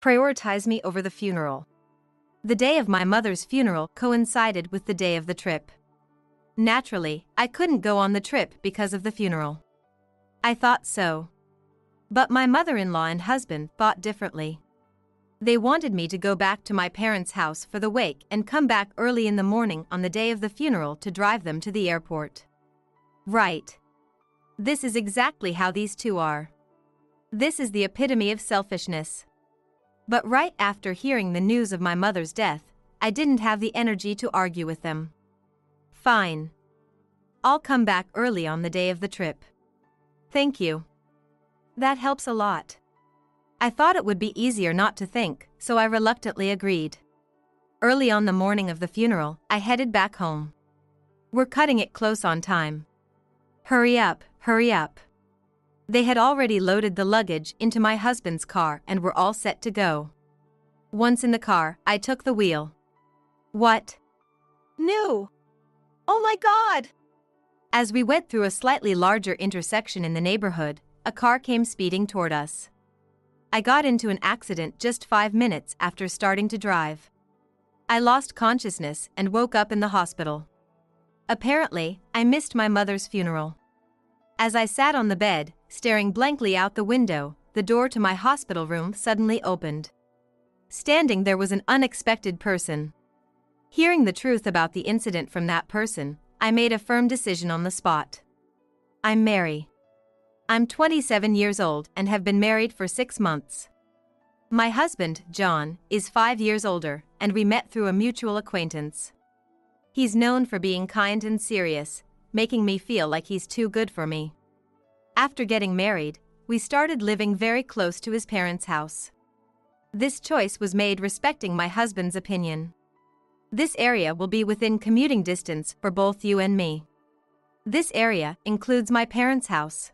Prioritize me over the funeral. The day of my mother's funeral coincided with the day of the trip. Naturally, I couldn't go on the trip because of the funeral. I thought so. But my mother-in-law and husband thought differently. They wanted me to go back to my parents' house for the wake and come back early in the morning on the day of the funeral to drive them to the airport. Right. This is exactly how these two are. This is the epitome of selfishness. But right after hearing the news of my mother's death, I didn't have the energy to argue with them. Fine. I'll come back early on the day of the trip. Thank you. That helps a lot. I thought it would be easier not to think, so I reluctantly agreed. Early on the morning of the funeral, I headed back home. We're cutting it close on time. Hurry up, hurry up. They had already loaded the luggage into my husband's car and were all set to go. Once in the car, I took the wheel. What? No! Oh my God! As we went through a slightly larger intersection in the neighborhood, a car came speeding toward us. I got into an accident just 5 minutes after starting to drive. I lost consciousness and woke up in the hospital. Apparently, I missed my mother's funeral. As I sat on the bed, staring blankly out the window, the door to my hospital room suddenly opened. Standing there was an unexpected person. Hearing the truth about the incident from that person, I made a firm decision on the spot. I'm Mary. I'm 27 years old and have been married for 6 months. My husband, John, is 5 years older, and we met through a mutual acquaintance. He's known for being kind and serious, making me feel like he's too good for me. After getting married, we started living very close to his parents' house. This choice was made respecting my husband's opinion. This area will be within commuting distance for both you and me. This area includes my parents' house.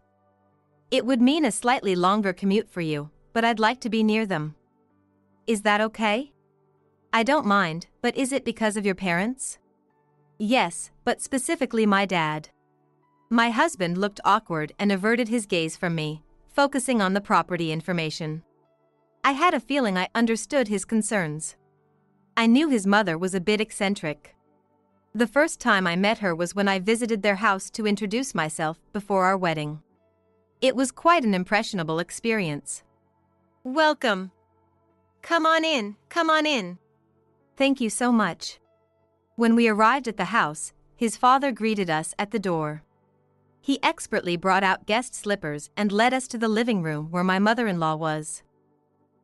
It would mean a slightly longer commute for you, but I'd like to be near them. Is that okay? I don't mind, but is it because of your parents? Yes, but specifically my dad. My husband looked awkward and averted his gaze from me, focusing on the property information. I had a feeling I understood his concerns. I knew his mother was a bit eccentric. The first time I met her was when I visited their house to introduce myself before our wedding. It was quite an impressionable experience. Welcome. Come on in, come on in. Thank you so much. When we arrived at the house, his father greeted us at the door. He expertly brought out guest slippers and led us to the living room where my mother-in-law was.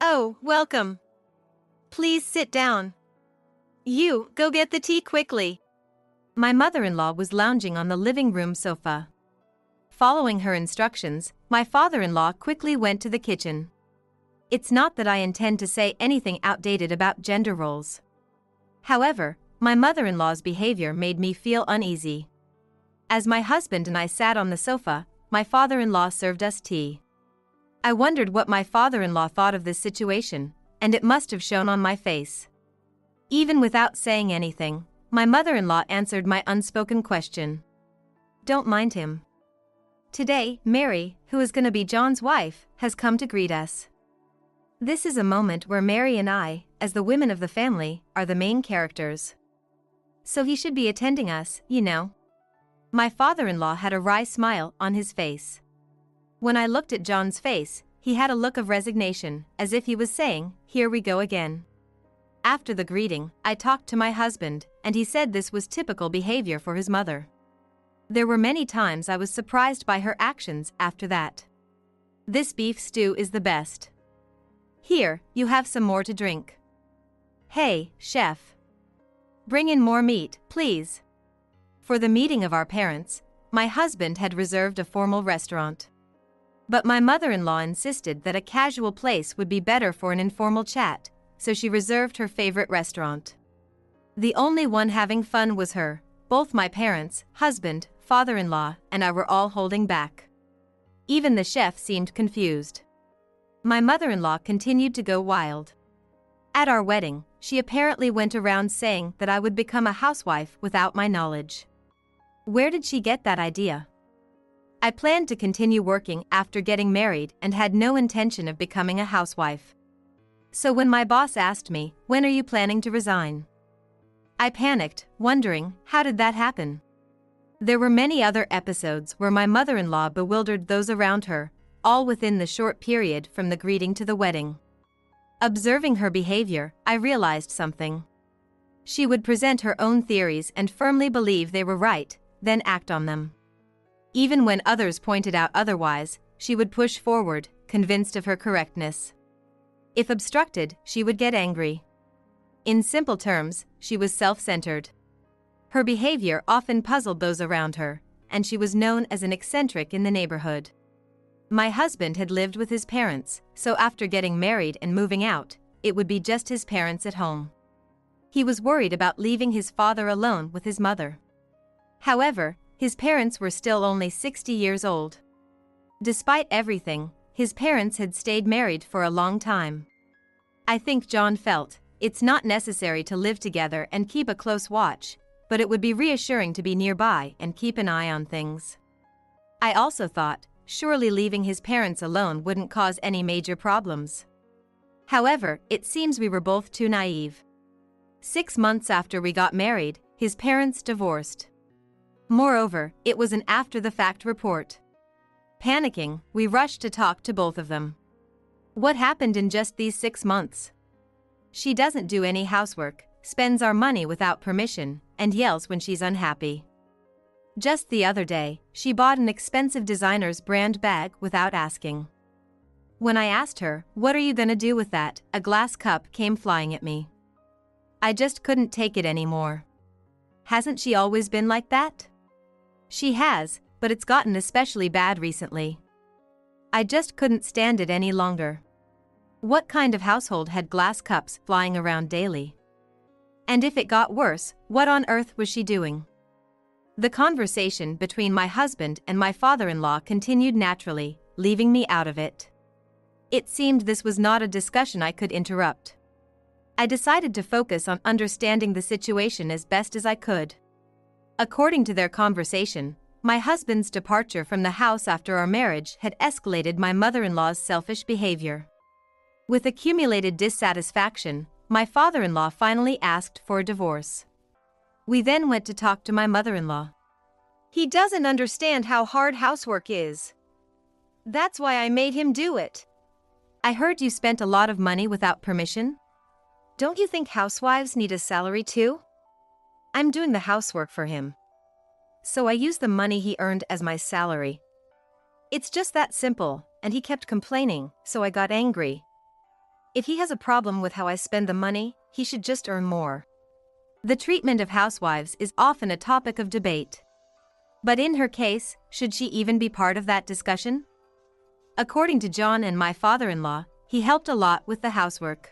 Oh, welcome. Please sit down. You, go get the tea quickly. My mother-in-law was lounging on the living room sofa. Following her instructions, my father-in-law quickly went to the kitchen. It's not that I intend to say anything outdated about gender roles. However, my mother-in-law's behavior made me feel uneasy. As my husband and I sat on the sofa, my father-in-law served us tea. I wondered what my father-in-law thought of this situation, and it must have shown on my face. Even without saying anything, my mother-in-law answered my unspoken question. Don't mind him. Today, Mary, who is going to be John's wife, has come to greet us. This is a moment where Mary and I, as the women of the family, are the main characters. So he should be attending us, you know. My father-in-law had a wry smile on his face. When I looked at John's face, he had a look of resignation, as if he was saying, "Here we go again." After the greeting, I talked to my husband, and he said this was typical behavior for his mother. There were many times I was surprised by her actions after that. This beef stew is the best. Here, you have some more to drink. Hey, chef. Bring in more meat, please. For the meeting of our parents, my husband had reserved a formal restaurant. But my mother-in-law insisted that a casual place would be better for an informal chat, so she reserved her favorite restaurant. The only one having fun was her. Both my parents, husband, father-in-law, and I were all holding back. Even the chef seemed confused. My mother-in-law continued to go wild. At our wedding, she apparently went around saying that I would become a housewife without my knowledge. Where did she get that idea? I planned to continue working after getting married and had no intention of becoming a housewife. So when my boss asked me, "When are you planning to resign?" I panicked, wondering, how did that happen? There were many other episodes where my mother-in-law bewildered those around her, all within the short period from the greeting to the wedding. Observing her behavior, I realized something. She would present her own theories and firmly believe they were right, then act on them. Even when others pointed out otherwise, she would push forward, convinced of her correctness. If obstructed, she would get angry. In simple terms, she was self-centered. Her behavior often puzzled those around her, and she was known as an eccentric in the neighborhood. My husband had lived with his parents, so after getting married and moving out, it would be just his parents at home. He was worried about leaving his father alone with his mother. However, his parents were still only 60 years old. Despite everything, his parents had stayed married for a long time. I think John felt, it's not necessary to live together and keep a close watch, but it would be reassuring to be nearby and keep an eye on things. I also thought, surely leaving his parents alone wouldn't cause any major problems. However, it seems we were both too naive. 6 months after we got married, his parents divorced. Moreover, it was an after-the-fact report. Panicking, we rushed to talk to both of them. What happened in just these 6 months? She doesn't do any housework, spends our money without permission, and yells when she's unhappy. Just the other day, she bought an expensive designer's brand bag without asking. When I asked her, "What are you gonna do with that?" a glass cup came flying at me. I just couldn't take it anymore. Hasn't she always been like that? She has, but it's gotten especially bad recently. I just couldn't stand it any longer. What kind of household had glass cups flying around daily? And if it got worse, what on earth was she doing? The conversation between my husband and my father-in-law continued naturally, leaving me out of it. It seemed this was not a discussion I could interrupt. I decided to focus on understanding the situation as best as I could. According to their conversation, my husband's departure from the house after our marriage had escalated my mother-in-law's selfish behavior. With accumulated dissatisfaction, my father-in-law finally asked for a divorce. We then went to talk to my mother-in-law. He doesn't understand how hard housework is. That's why I made him do it. I heard you spent a lot of money without permission? Don't you think housewives need a salary too? I'm doing the housework for him. So I used the money he earned as my salary. It's just that simple, and he kept complaining, so I got angry. If he has a problem with how I spend the money, he should just earn more. The treatment of housewives is often a topic of debate. But in her case, should she even be part of that discussion? According to John and my father-in-law, he helped a lot with the housework.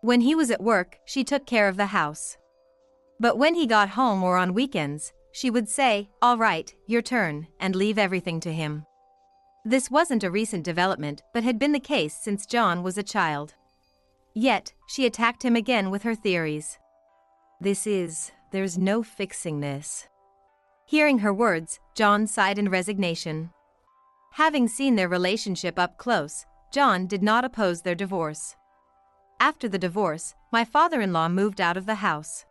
When he was at work, she took care of the house. But when he got home or on weekends, she would say, "All right, your turn," and leave everything to him. This wasn't a recent development but had been the case since John was a child. Yet, she attacked him again with her theories. There's no fixing this. Hearing her words, John sighed in resignation. Having seen their relationship up close, John did not oppose their divorce. After the divorce, my father-in-law moved out of the house.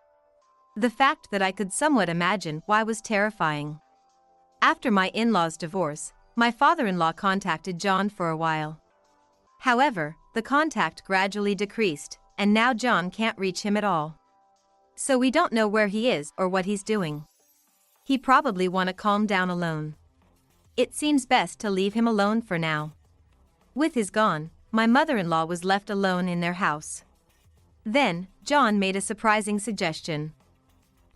The fact that I could somewhat imagine why was terrifying. After my in-laws' divorce, my father-in-law contacted John for a while. However, the contact gradually decreased, and now John can't reach him at all. So we don't know where he is or what he's doing. He probably wanna calm down alone. It seems best to leave him alone for now. With his gone, my mother-in-law was left alone in their house. Then, John made a surprising suggestion.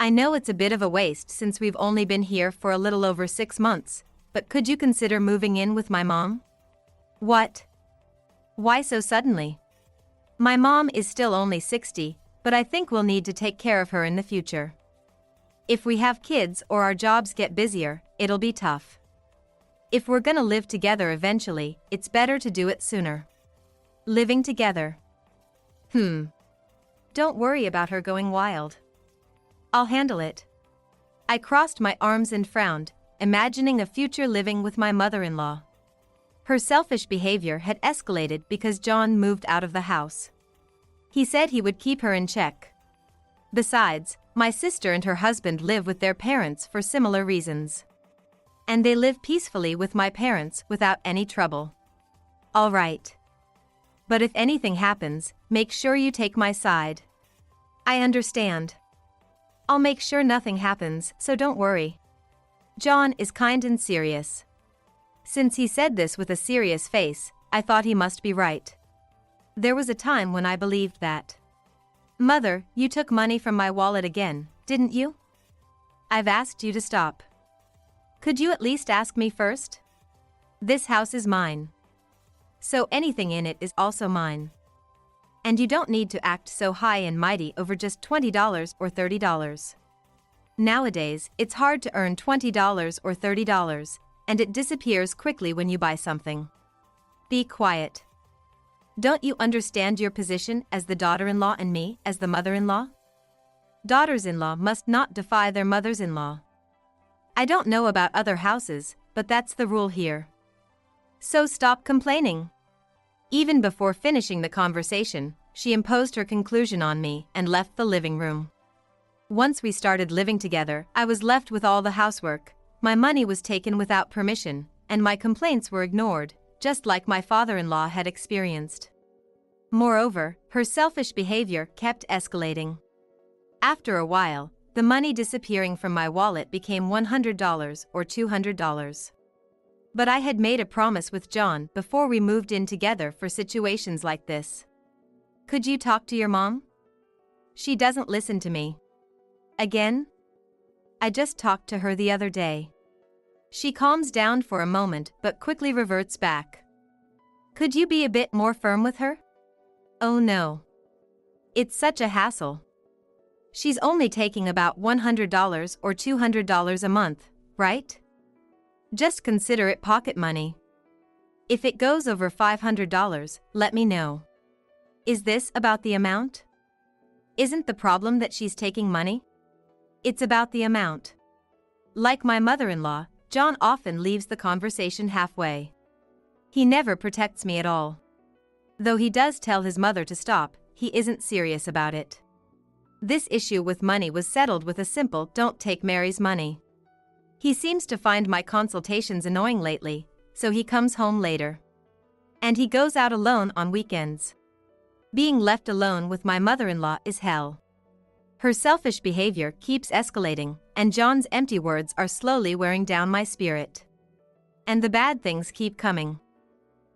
I know it's a bit of a waste since we've only been here for a little over 6 months, but could you consider moving in with my mom? What? Why so suddenly? My mom is still only 60, but I think we'll need to take care of her in the future. If we have kids or our jobs get busier, it'll be tough. If we're gonna live together eventually, it's better to do it sooner. Living together. Don't worry about her going wild. I'll handle it. I crossed my arms and frowned, imagining a future living with my mother-in-law. Her selfish behavior had escalated because John moved out of the house. He said he would keep her in check. Besides, my sister and her husband live with their parents for similar reasons. And they live peacefully with my parents without any trouble. All right. But if anything happens, make sure you take my side. I understand. I'll make sure nothing happens, so don't worry. John is kind and serious. Since he said this with a serious face, I thought he must be right. There was a time when I believed that. Mother, you took money from my wallet again, didn't you? I've asked you to stop. Could you at least ask me first? This house is mine. So anything in it is also mine. And you don't need to act so high and mighty over just $20 or $30. Nowadays, it's hard to earn $20 or $30, and it disappears quickly when you buy something. Be quiet. Don't you understand your position as the daughter-in-law and me as the mother-in-law? Daughters-in-law must not defy their mothers-in-law. I don't know about other houses, but that's the rule here. So stop complaining. Even before finishing the conversation, she imposed her conclusion on me and left the living room. Once we started living together, I was left with all the housework, my money was taken without permission, and my complaints were ignored, just like my father-in-law had experienced. Moreover, her selfish behavior kept escalating. After a while, the money disappearing from my wallet became $100 or $200. But I had made a promise with John before we moved in together for situations like this. Could you talk to your mom? She doesn't listen to me. Again? I just talked to her the other day. She calms down for a moment but quickly reverts back. Could you be a bit more firm with her? Oh no. It's such a hassle. She's only taking about $100 or $200 a month, right? Just consider it pocket money. If it goes over $500, let me know. Is this about the amount? Isn't the problem that she's taking money? It's about the amount. Like my mother-in-law, John often leaves the conversation halfway. He never protects me at all. Though he does tell his mother to stop, he isn't serious about it. This issue with money was settled with a simple "don't take Mary's money." He seems to find my consultations annoying lately, so he comes home later. And he goes out alone on weekends. Being left alone with my mother-in-law is hell. Her selfish behavior keeps escalating, and John's empty words are slowly wearing down my spirit. And the bad things keep coming.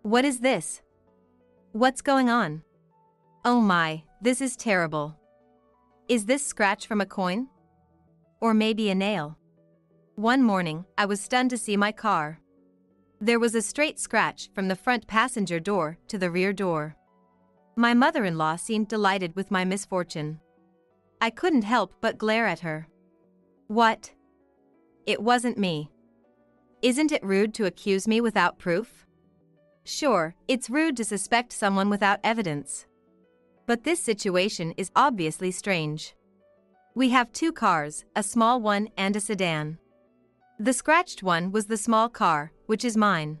What is this? What's going on? Oh my, this is terrible. Is this scratch from a coin? Or maybe a nail? One morning, I was stunned to see my car. There was a straight scratch from the front passenger door to the rear door. My mother-in-law seemed delighted with my misfortune. I couldn't help but glare at her. What? It wasn't me. Isn't it rude to accuse me without proof? Sure, it's rude to suspect someone without evidence. But this situation is obviously strange. We have two cars, a small one and a sedan. The scratched one was the small car, which is mine.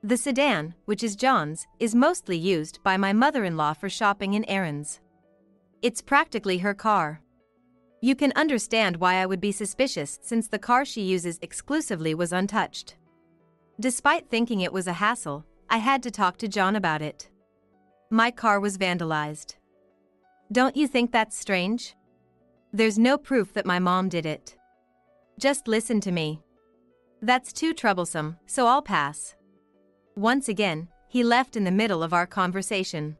The sedan, which is John's, is mostly used by my mother-in-law for shopping and errands. It's practically her car. You can understand why I would be suspicious since the car she uses exclusively was untouched. Despite thinking it was a hassle, I had to talk to John about it. My car was vandalized. Don't you think that's strange? There's no proof that my mom did it. Just listen to me. That's too troublesome, so I'll pass. Once again, he left in the middle of our conversation.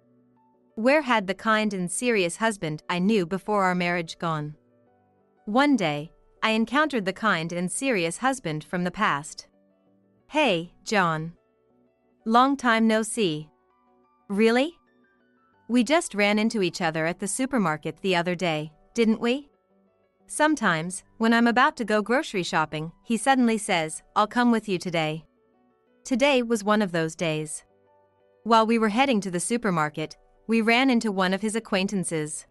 Where had the kind and serious husband I knew before our marriage gone? One day, I encountered the kind and serious husband from the past. Hey, John. Long time no see. Really? We just ran into each other at the supermarket the other day, didn't we? Sometimes, when I'm about to go grocery shopping, he suddenly says, "I'll come with you today." Today was one of those days. While we were heading to the supermarket, we ran into one of his acquaintances.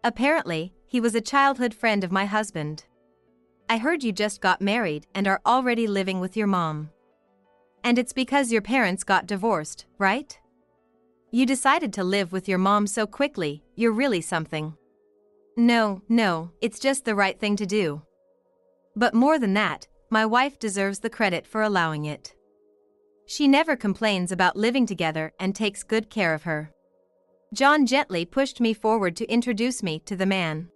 Apparently, he was a childhood friend of my husband. I heard you just got married and are already living with your mom. And it's because your parents got divorced, right? You decided to live with your mom so quickly, you're really something. No, it's just the right thing to do. But more than that, my wife deserves the credit for allowing it. She never complains about living together and takes good care of her. John gently pushed me forward to introduce me to the man.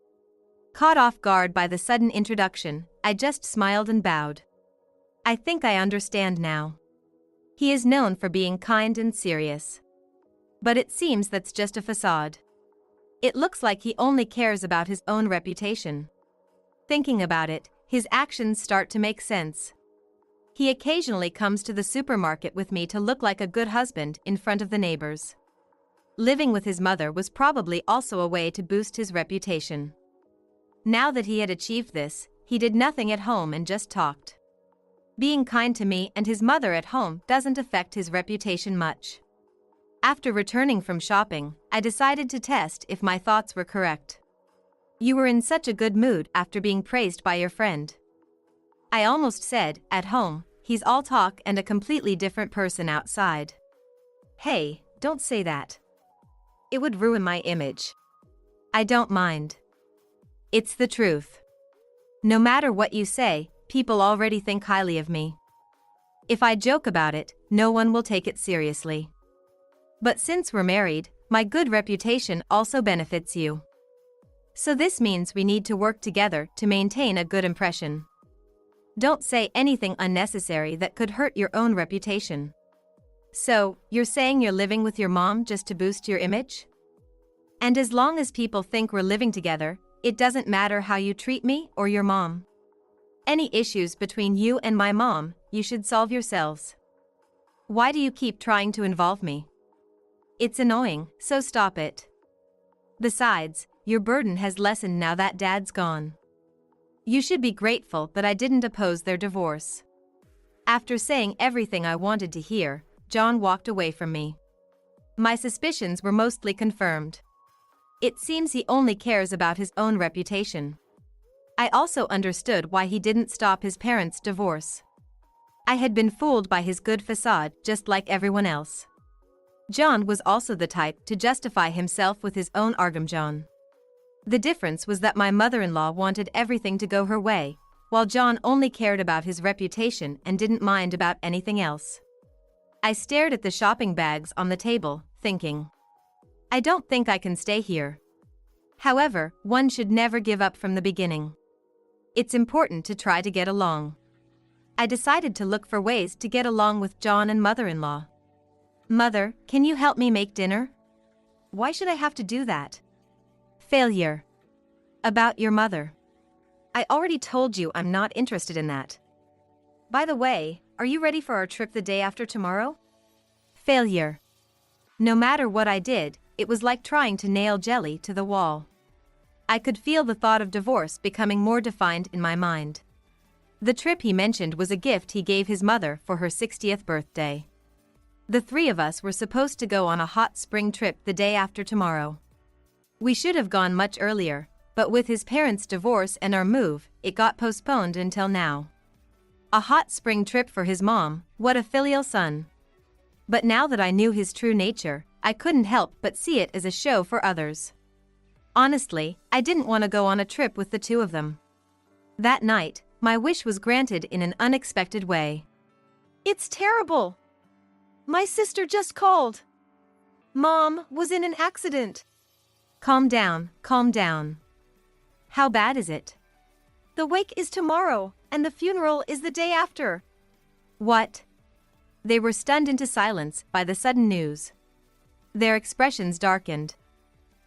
Caught off guard by the sudden introduction, I just smiled and bowed. I think I understand now. He is known for being kind and serious. But it seems that's just a facade. It looks like he only cares about his own reputation. Thinking about it, his actions start to make sense. He occasionally comes to the supermarket with me to look like a good husband in front of the neighbors. Living with his mother was probably also a way to boost his reputation. Now that he had achieved this, he did nothing at home and just talked. Being kind to me and his mother at home doesn't affect his reputation much. After returning from shopping, I decided to test if my thoughts were correct. You were in such a good mood after being praised by your friend. I almost said, at home, he's all talk and a completely different person outside. Hey, don't say that. It would ruin my image. I don't mind. It's the truth. No matter what you say, people already think highly of me. If I joke about it, no one will take it seriously. But since we're married, my good reputation also benefits you. So this means we need to work together to maintain a good impression. Don't say anything unnecessary that could hurt your own reputation. So, you're saying you're living with your mom just to boost your image? And as long as people think we're living together, it doesn't matter how you treat me or your mom. Any issues between you and my mom, you should solve yourselves. Why do you keep trying to involve me? It's annoying, so stop it. Besides, your burden has lessened now that Dad's gone. You should be grateful that I didn't oppose their divorce. After saying everything I wanted to hear, John walked away from me. My suspicions were mostly confirmed. It seems he only cares about his own reputation. I also understood why he didn't stop his parents' divorce. I had been fooled by his good facade just like everyone else. John was also the type to justify himself with his own argamjon. The difference was that my mother-in-law wanted everything to go her way, while John only cared about his reputation and didn't mind about anything else. I stared at the shopping bags on the table, thinking, I don't think I can stay here. However, one should never give up from the beginning. It's important to try to get along. I decided to look for ways to get along with John and mother-in-law. Mother, can you help me make dinner? Why should I have to do that? Failure. About your mother. I already told you I'm not interested in that. By the way, are you ready for our trip the day after tomorrow? Failure. No matter what I did, it was like trying to nail jelly to the wall. I could feel the thought of divorce becoming more defined in my mind. The trip he mentioned was a gift he gave his mother for her 60th birthday. The three of us were supposed to go on a hot spring trip the day after tomorrow. We should have gone much earlier, but with his parents' divorce and our move, it got postponed until now. A hot spring trip for his mom, what a filial son. But now that I knew his true nature, I couldn't help but see it as a show for others. Honestly, I didn't want to go on a trip with the two of them. That night, my wish was granted in an unexpected way. It's terrible. My sister just called. Mom was in an accident. Calm down, calm down. How bad is it? The wake is tomorrow, and the funeral is the day after. What? They were stunned into silence by the sudden news. Their expressions darkened.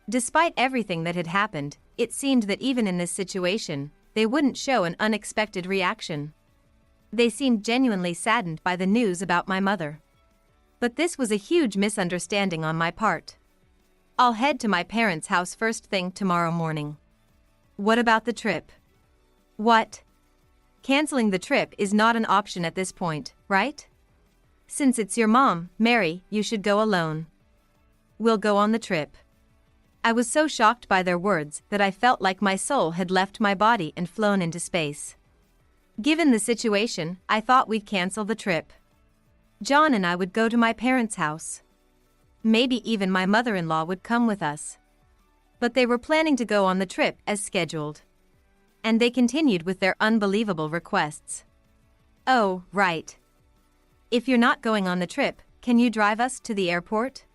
Despite everything that had happened, it seemed that even in this situation, they wouldn't show an unexpected reaction. They seemed genuinely saddened by the news about my mother. But this was a huge misunderstanding on my part. I'll head to my parents' house first thing tomorrow morning. What about the trip? What? Canceling the trip is not an option at this point, right? Since it's your mom, Mary, you should go alone. We'll go on the trip. I was so shocked by their words that I felt like my soul had left my body and flown into space. Given the situation, I thought we'd cancel the trip. John and I would go to my parents' house. Maybe even my mother-in-law would come with us. But they were planning to go on the trip as scheduled. And they continued with their unbelievable requests. Oh, right. If you're not going on the trip, can you drive us to the airport?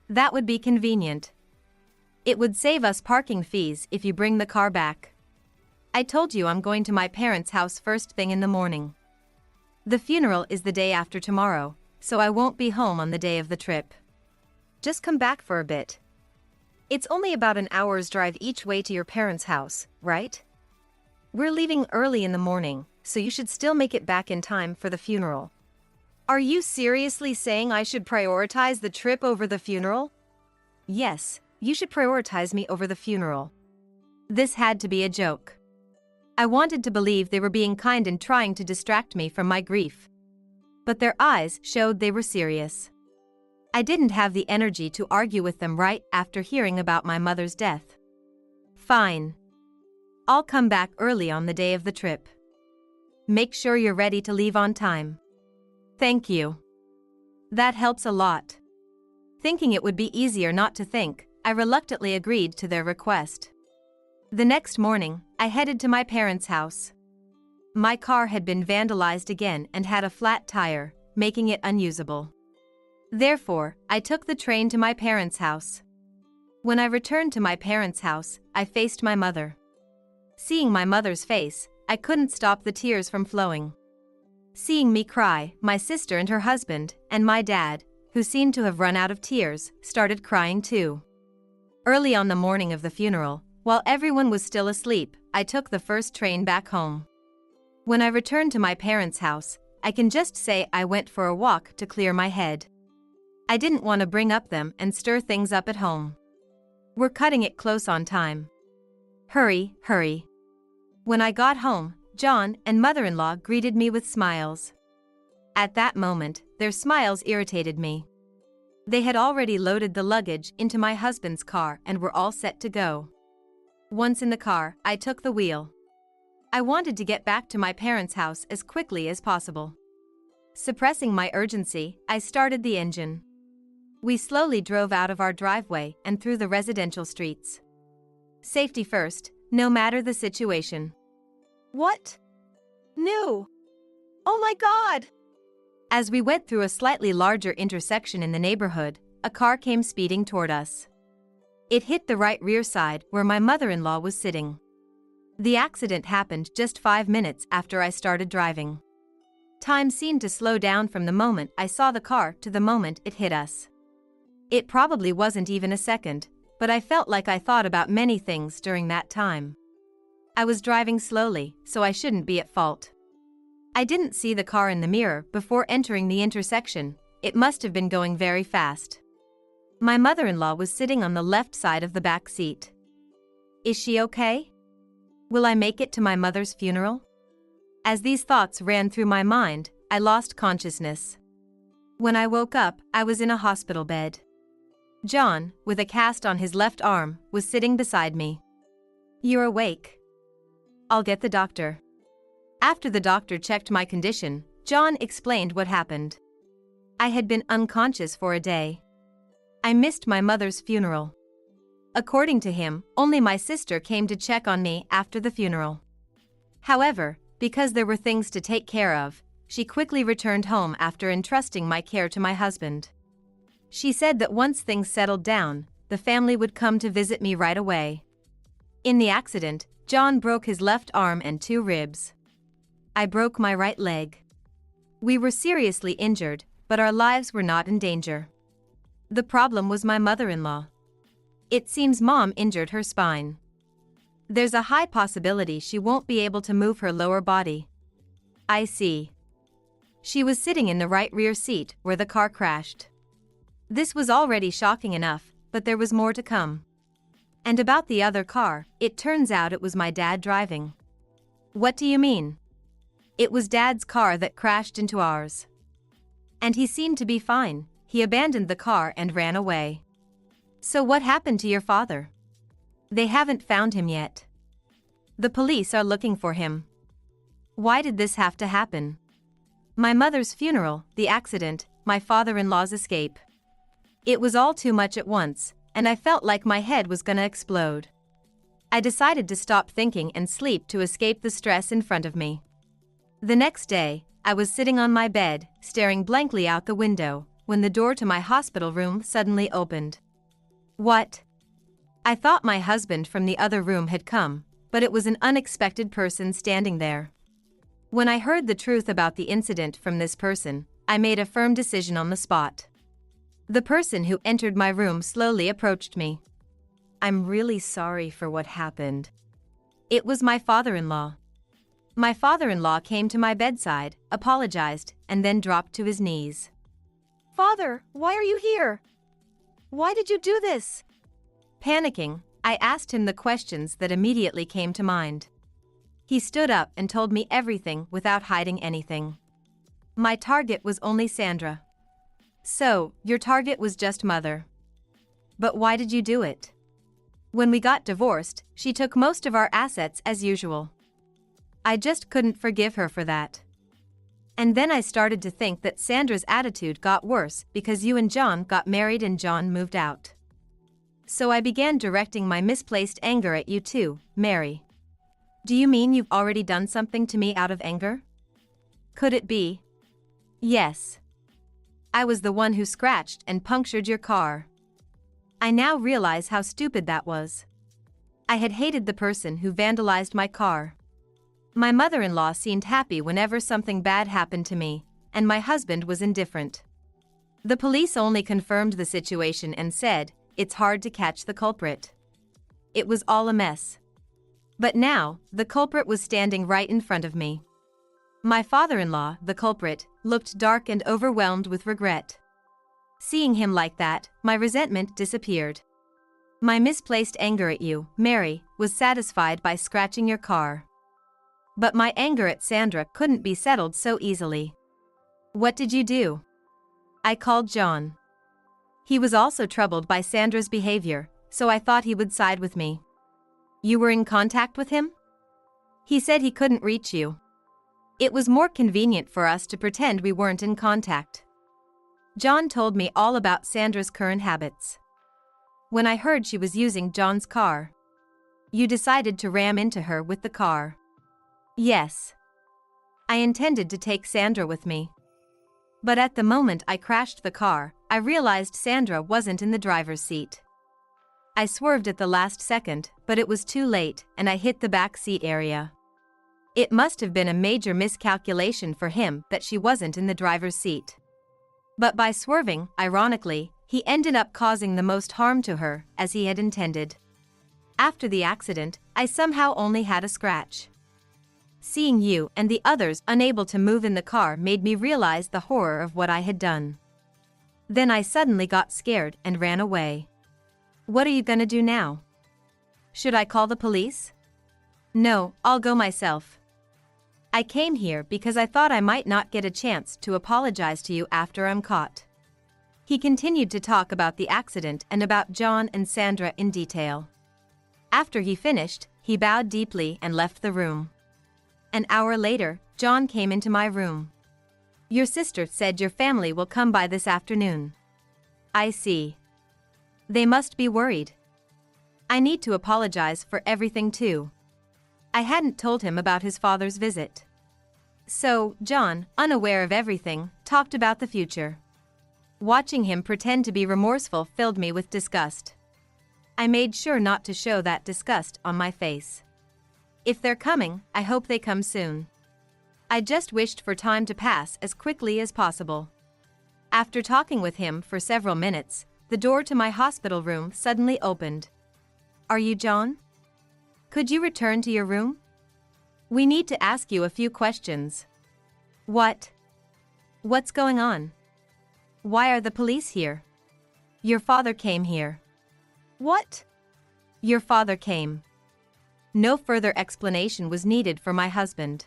That would be convenient. It would save us parking fees if you bring the car back. I told you I'm going to my parents' house first thing in the morning. The funeral is the day after tomorrow, so I won't be home on the day of the trip. Just come back for a bit. It's only about an hour's drive each way to your parents' house, right? We're leaving early in the morning, so you should still make it back in time for the funeral. Are you seriously saying I should prioritize the trip over the funeral? Yes, you should prioritize me over the funeral. This had to be a joke. I wanted to believe they were being kind and trying to distract me from my grief. But their eyes showed they were serious. I didn't have the energy to argue with them right after hearing about my mother's death. Fine. I'll come back early on the day of the trip. Make sure you're ready to leave on time. Thank you. That helps a lot. Thinking it would be easier not to think, I reluctantly agreed to their request. The next morning, I headed to my parents' house. My car had been vandalized again and had a flat tire, making it unusable. Therefore, I took the train to my parents' house. When I returned to my parents' house, I faced my mother. Seeing my mother's face, I couldn't stop the tears from flowing. Seeing me cry, my sister and her husband, and my dad, who seemed to have run out of tears, started crying too. Early on the morning of the funeral, while everyone was still asleep, I took the first train back home. When I returned to my parents' house, I can just say I went for a walk to clear my head. I didn't want to bring up them and stir things up at home. We're cutting it close on time. Hurry, hurry. When I got home, John and mother-in-law greeted me with smiles. At that moment, their smiles irritated me. They had already loaded the luggage into my husband's car and were all set to go. Once in the car, I took the wheel. I wanted to get back to my parents' house as quickly as possible. Suppressing my urgency, I started the engine. We slowly drove out of our driveway and through the residential streets. Safety first, no matter the situation. What? No! Oh my God! As we went through a slightly larger intersection in the neighborhood, a car came speeding toward us. It hit the right rear side where my mother-in-law was sitting. The accident happened just 5 minutes after I started driving. Time seemed to slow down from the moment I saw the car to the moment it hit us. It probably wasn't even a second, but I felt like I thought about many things during that time. I was driving slowly, so I shouldn't be at fault. I didn't see the car in the mirror before entering the intersection. It must have been going very fast. My mother-in-law was sitting on the left side of the back seat. Is she okay? Will I make it to my mother's funeral? As these thoughts ran through my mind, I lost consciousness. When I woke up, I was in a hospital bed. John, with a cast on his left arm, was sitting beside me. You're awake. I'll get the doctor. After the doctor checked my condition, John explained what happened. I had been unconscious for a day. I missed my mother's funeral. According to him, only my sister came to check on me after the funeral. However, because there were things to take care of, she quickly returned home after entrusting my care to my husband. She said that once things settled down, the family would come to visit me right away. In the accident, John broke his left arm and 2 ribs. I broke my right leg. We were seriously injured, but our lives were not in danger. The problem was my mother-in-law. It seems Mom injured her spine. There's a high possibility she won't be able to move her lower body. I see. She was sitting in the right rear seat where the car crashed. This was already shocking enough, but there was more to come. And about the other car, it turns out it was my dad driving. What do you mean? It was Dad's car that crashed into ours. And he seemed to be fine. He abandoned the car and ran away. So what happened to your father? They haven't found him yet. The police are looking for him. Why did this have to happen? My mother's funeral, the accident, my father-in-law's escape. It was all too much at once, and I felt like my head was gonna explode. I decided to stop thinking and sleep to escape the stress in front of me. The next day, I was sitting on my bed, staring blankly out the window, when the door to my hospital room suddenly opened. What? I thought my husband from the other room had come, but it was an unexpected person standing there. When I heard the truth about the incident from this person, I made a firm decision on the spot. The person who entered my room slowly approached me. I'm really sorry for what happened. It was my father-in-law. My father-in-law came to my bedside, apologized, and then dropped to his knees. Father, why are you here? Why did you do this? Panicking, I asked him the questions that immediately came to mind. He stood up and told me everything without hiding anything. My target was only Sandra. So, your target was just Mother. But why did you do it? When we got divorced, she took most of our assets as usual. I just couldn't forgive her for that. And then I started to think that Sandra's attitude got worse because you and John got married and John moved out. So I began directing my misplaced anger at you too, Mary. Do you mean you've already done something to me out of anger? Could it be? Yes. I was the one who scratched and punctured your car. I now realize how stupid that was. I had hated the person who vandalized my car. My mother-in-law seemed happy whenever something bad happened to me, and my husband was indifferent. The police only confirmed the situation and said, it's hard to catch the culprit. It was all a mess. But now, the culprit was standing right in front of me. My father-in-law, the culprit, looked dark and overwhelmed with regret. Seeing him like that, my resentment disappeared. My misplaced anger at you, Mary, was satisfied by scratching your car. But my anger at Sandra couldn't be settled so easily. What did you do? I called John. He was also troubled by Sandra's behavior, so I thought he would side with me. You were in contact with him? He said he couldn't reach you. It was more convenient for us to pretend we weren't in contact. John told me all about Sandra's current habits. When I heard she was using John's car, you decided to ram into her with the car. Yes. I intended to take Sandra with me. But at the moment I crashed the car, I realized Sandra wasn't in the driver's seat. I swerved at the last second, but it was too late, and I hit the back seat area. It must have been a major miscalculation for him that she wasn't in the driver's seat. But by swerving, ironically, he ended up causing the most harm to her, as he had intended. After the accident, I somehow only had a scratch. Seeing you and the others unable to move in the car made me realize the horror of what I had done. Then I suddenly got scared and ran away. What are you gonna do now? Should I call the police? No, I'll go myself. I came here because I thought I might not get a chance to apologize to you after I'm caught. He continued to talk about the accident and about John and Sandra in detail. After he finished, he bowed deeply and left the room. An hour later, John came into my room. Your sister said your family will come by this afternoon. I see. They must be worried. I need to apologize for everything too. I hadn't told him about his father's visit. So, John, unaware of everything, talked about the future. Watching him pretend to be remorseful filled me with disgust. I made sure not to show that disgust on my face. If they're coming, I hope they come soon. I just wished for time to pass as quickly as possible. After talking with him for several minutes, the door to my hospital room suddenly opened. Are you John? Could you return to your room? We need to ask you a few questions. What? What's going on? Why are the police here? Your father came here. What? Your father came. No further explanation was needed for my husband.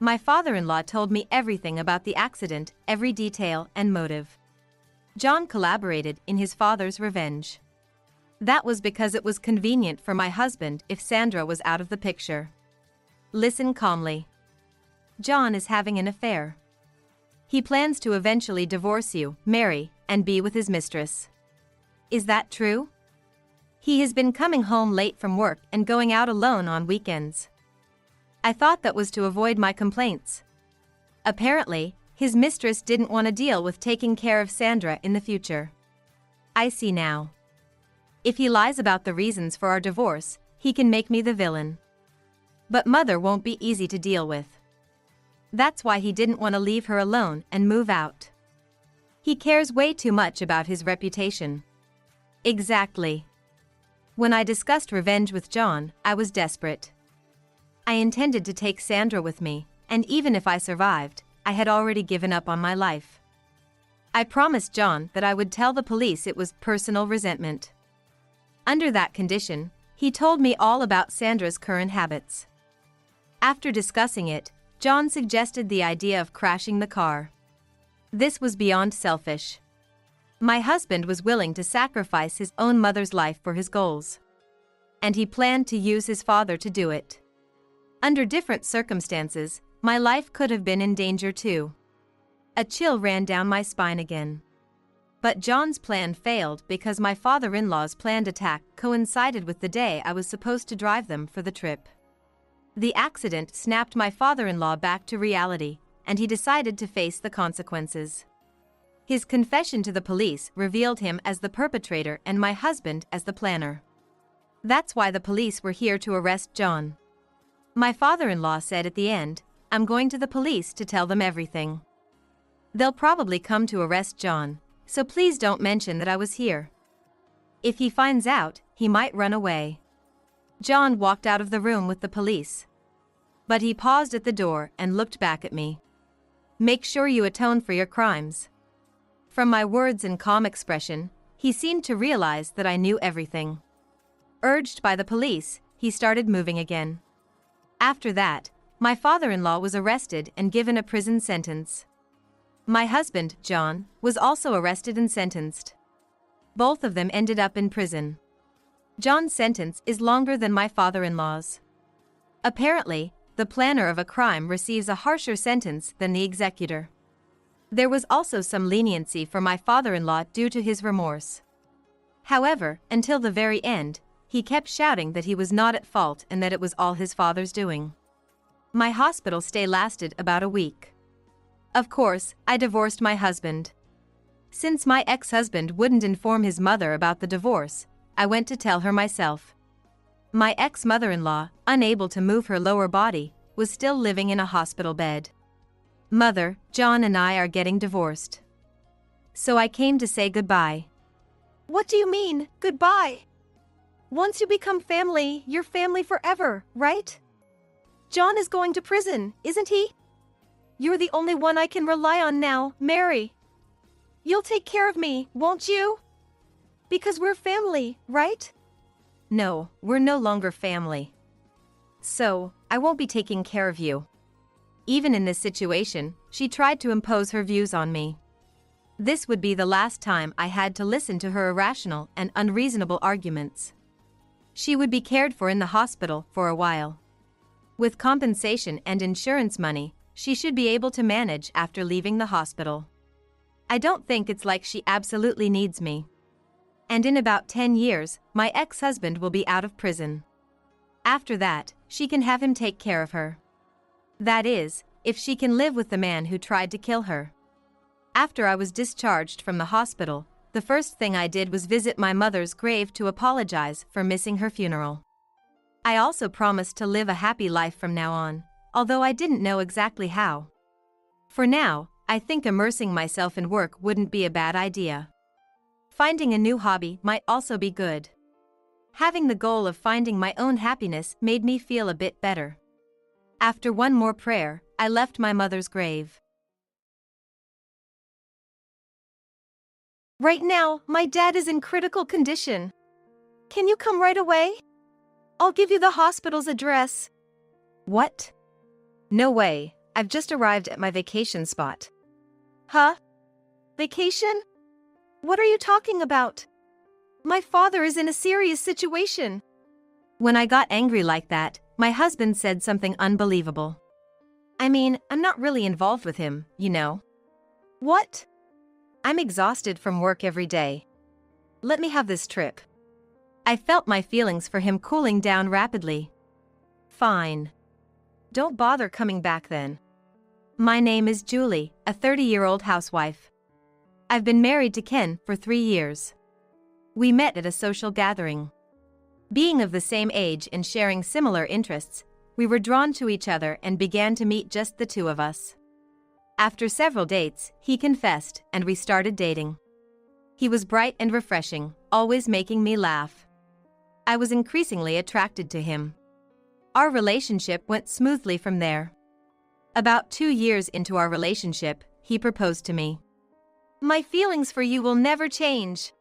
My father-in-law told me everything about the accident, every detail and motive. John collaborated in his father's revenge. That was because it was convenient for my husband if Sandra was out of the picture. Listen calmly. John is having an affair. He plans to eventually divorce you, Mary, and be with his mistress. Is that true? He has been coming home late from work and going out alone on weekends. I thought that was to avoid my complaints. Apparently, his mistress didn't want to deal with taking care of Sandra in the future. I see now. If he lies about the reasons for our divorce, he can make me the villain. But Mother won't be easy to deal with. That's why he didn't want to leave her alone and move out. He cares way too much about his reputation. Exactly. When I discussed revenge with John, I was desperate. I intended to take Sandra with me, and even if I survived, I had already given up on my life. I promised John that I would tell the police it was personal resentment. Under that condition, he told me all about Sandra's current habits. After discussing it, John suggested the idea of crashing the car. This was beyond selfish. My husband was willing to sacrifice his own mother's life for his goals. And he planned to use his father to do it. Under different circumstances, my life could have been in danger too. A chill ran down my spine again. But John's plan failed because my father-in-law's planned attack coincided with the day I was supposed to drive them for the trip. The accident snapped my father-in-law back to reality, and he decided to face the consequences. His confession to the police revealed him as the perpetrator and my husband as the planner. That's why the police were here to arrest John. My father-in-law said at the end, "I'm going to the police to tell them everything. They'll probably come to arrest John, so please don't mention that I was here. If he finds out, he might run away." John walked out of the room with the police. But he paused at the door and looked back at me. "Make sure you atone for your crimes." From my words and calm expression, he seemed to realize that I knew everything. Urged by the police, he started moving again. After that, my father-in-law was arrested and given a prison sentence. My husband, John, was also arrested and sentenced. Both of them ended up in prison. John's sentence is longer than my father-in-law's. Apparently, the planner of a crime receives a harsher sentence than the executor. There was also some leniency for my father-in-law due to his remorse. However, until the very end, he kept shouting that he was not at fault and that it was all his father's doing. My hospital stay lasted about a week. Of course, I divorced my husband. Since my ex-husband wouldn't inform his mother about the divorce, I went to tell her myself. My ex-mother-in-law, unable to move her lower body, was still living in a hospital bed. "Mother, John and I are getting divorced. So I came to say goodbye." What do you mean, goodbye? Once you become family, you're family forever, right? John is going to prison, isn't he? You're the only one I can rely on now, Mary. You'll take care of me, won't you? Because we're family, right? No, we're no longer family. So, I won't be taking care of you. Even in this situation, she tried to impose her views on me. This would be the last time I had to listen to her irrational and unreasonable arguments. She would be cared for in the hospital for a while. With compensation and insurance money, she should be able to manage after leaving the hospital. I don't think it's like she absolutely needs me. And in about 10 years, my ex-husband will be out of prison. After that, she can have him take care of her. That is, if she can live with the man who tried to kill her. After I was discharged from the hospital, the first thing I did was visit my mother's grave to apologize for missing her funeral. I also promised to live a happy life from now on, although I didn't know exactly how. For now, I think immersing myself in work wouldn't be a bad idea. Finding a new hobby might also be good. Having the goal of finding my own happiness made me feel a bit better. After one more prayer, I left my mother's grave. Right now, my dad is in critical condition. Can you come right away? I'll give you the hospital's address. What? No way, I've just arrived at my vacation spot. Huh? Vacation? What are you talking about? My father is in a serious situation. When I got angry like that, my husband said something unbelievable. I mean, I'm not really involved with him, you know. What? I'm exhausted from work every day. Let me have this trip. I felt my feelings for him cooling down rapidly. Fine. Don't bother coming back then. My name is Julie, a 30-year-old housewife. I've been married to Ken for 3 years. We met at a social gathering. Being of the same age and sharing similar interests, we were drawn to each other and began to meet just the two of us. After several dates, he confessed and we started dating. He was bright and refreshing, always making me laugh. I was increasingly attracted to him. Our relationship went smoothly from there. About 2 years into our relationship, he proposed to me. My feelings for you will never change.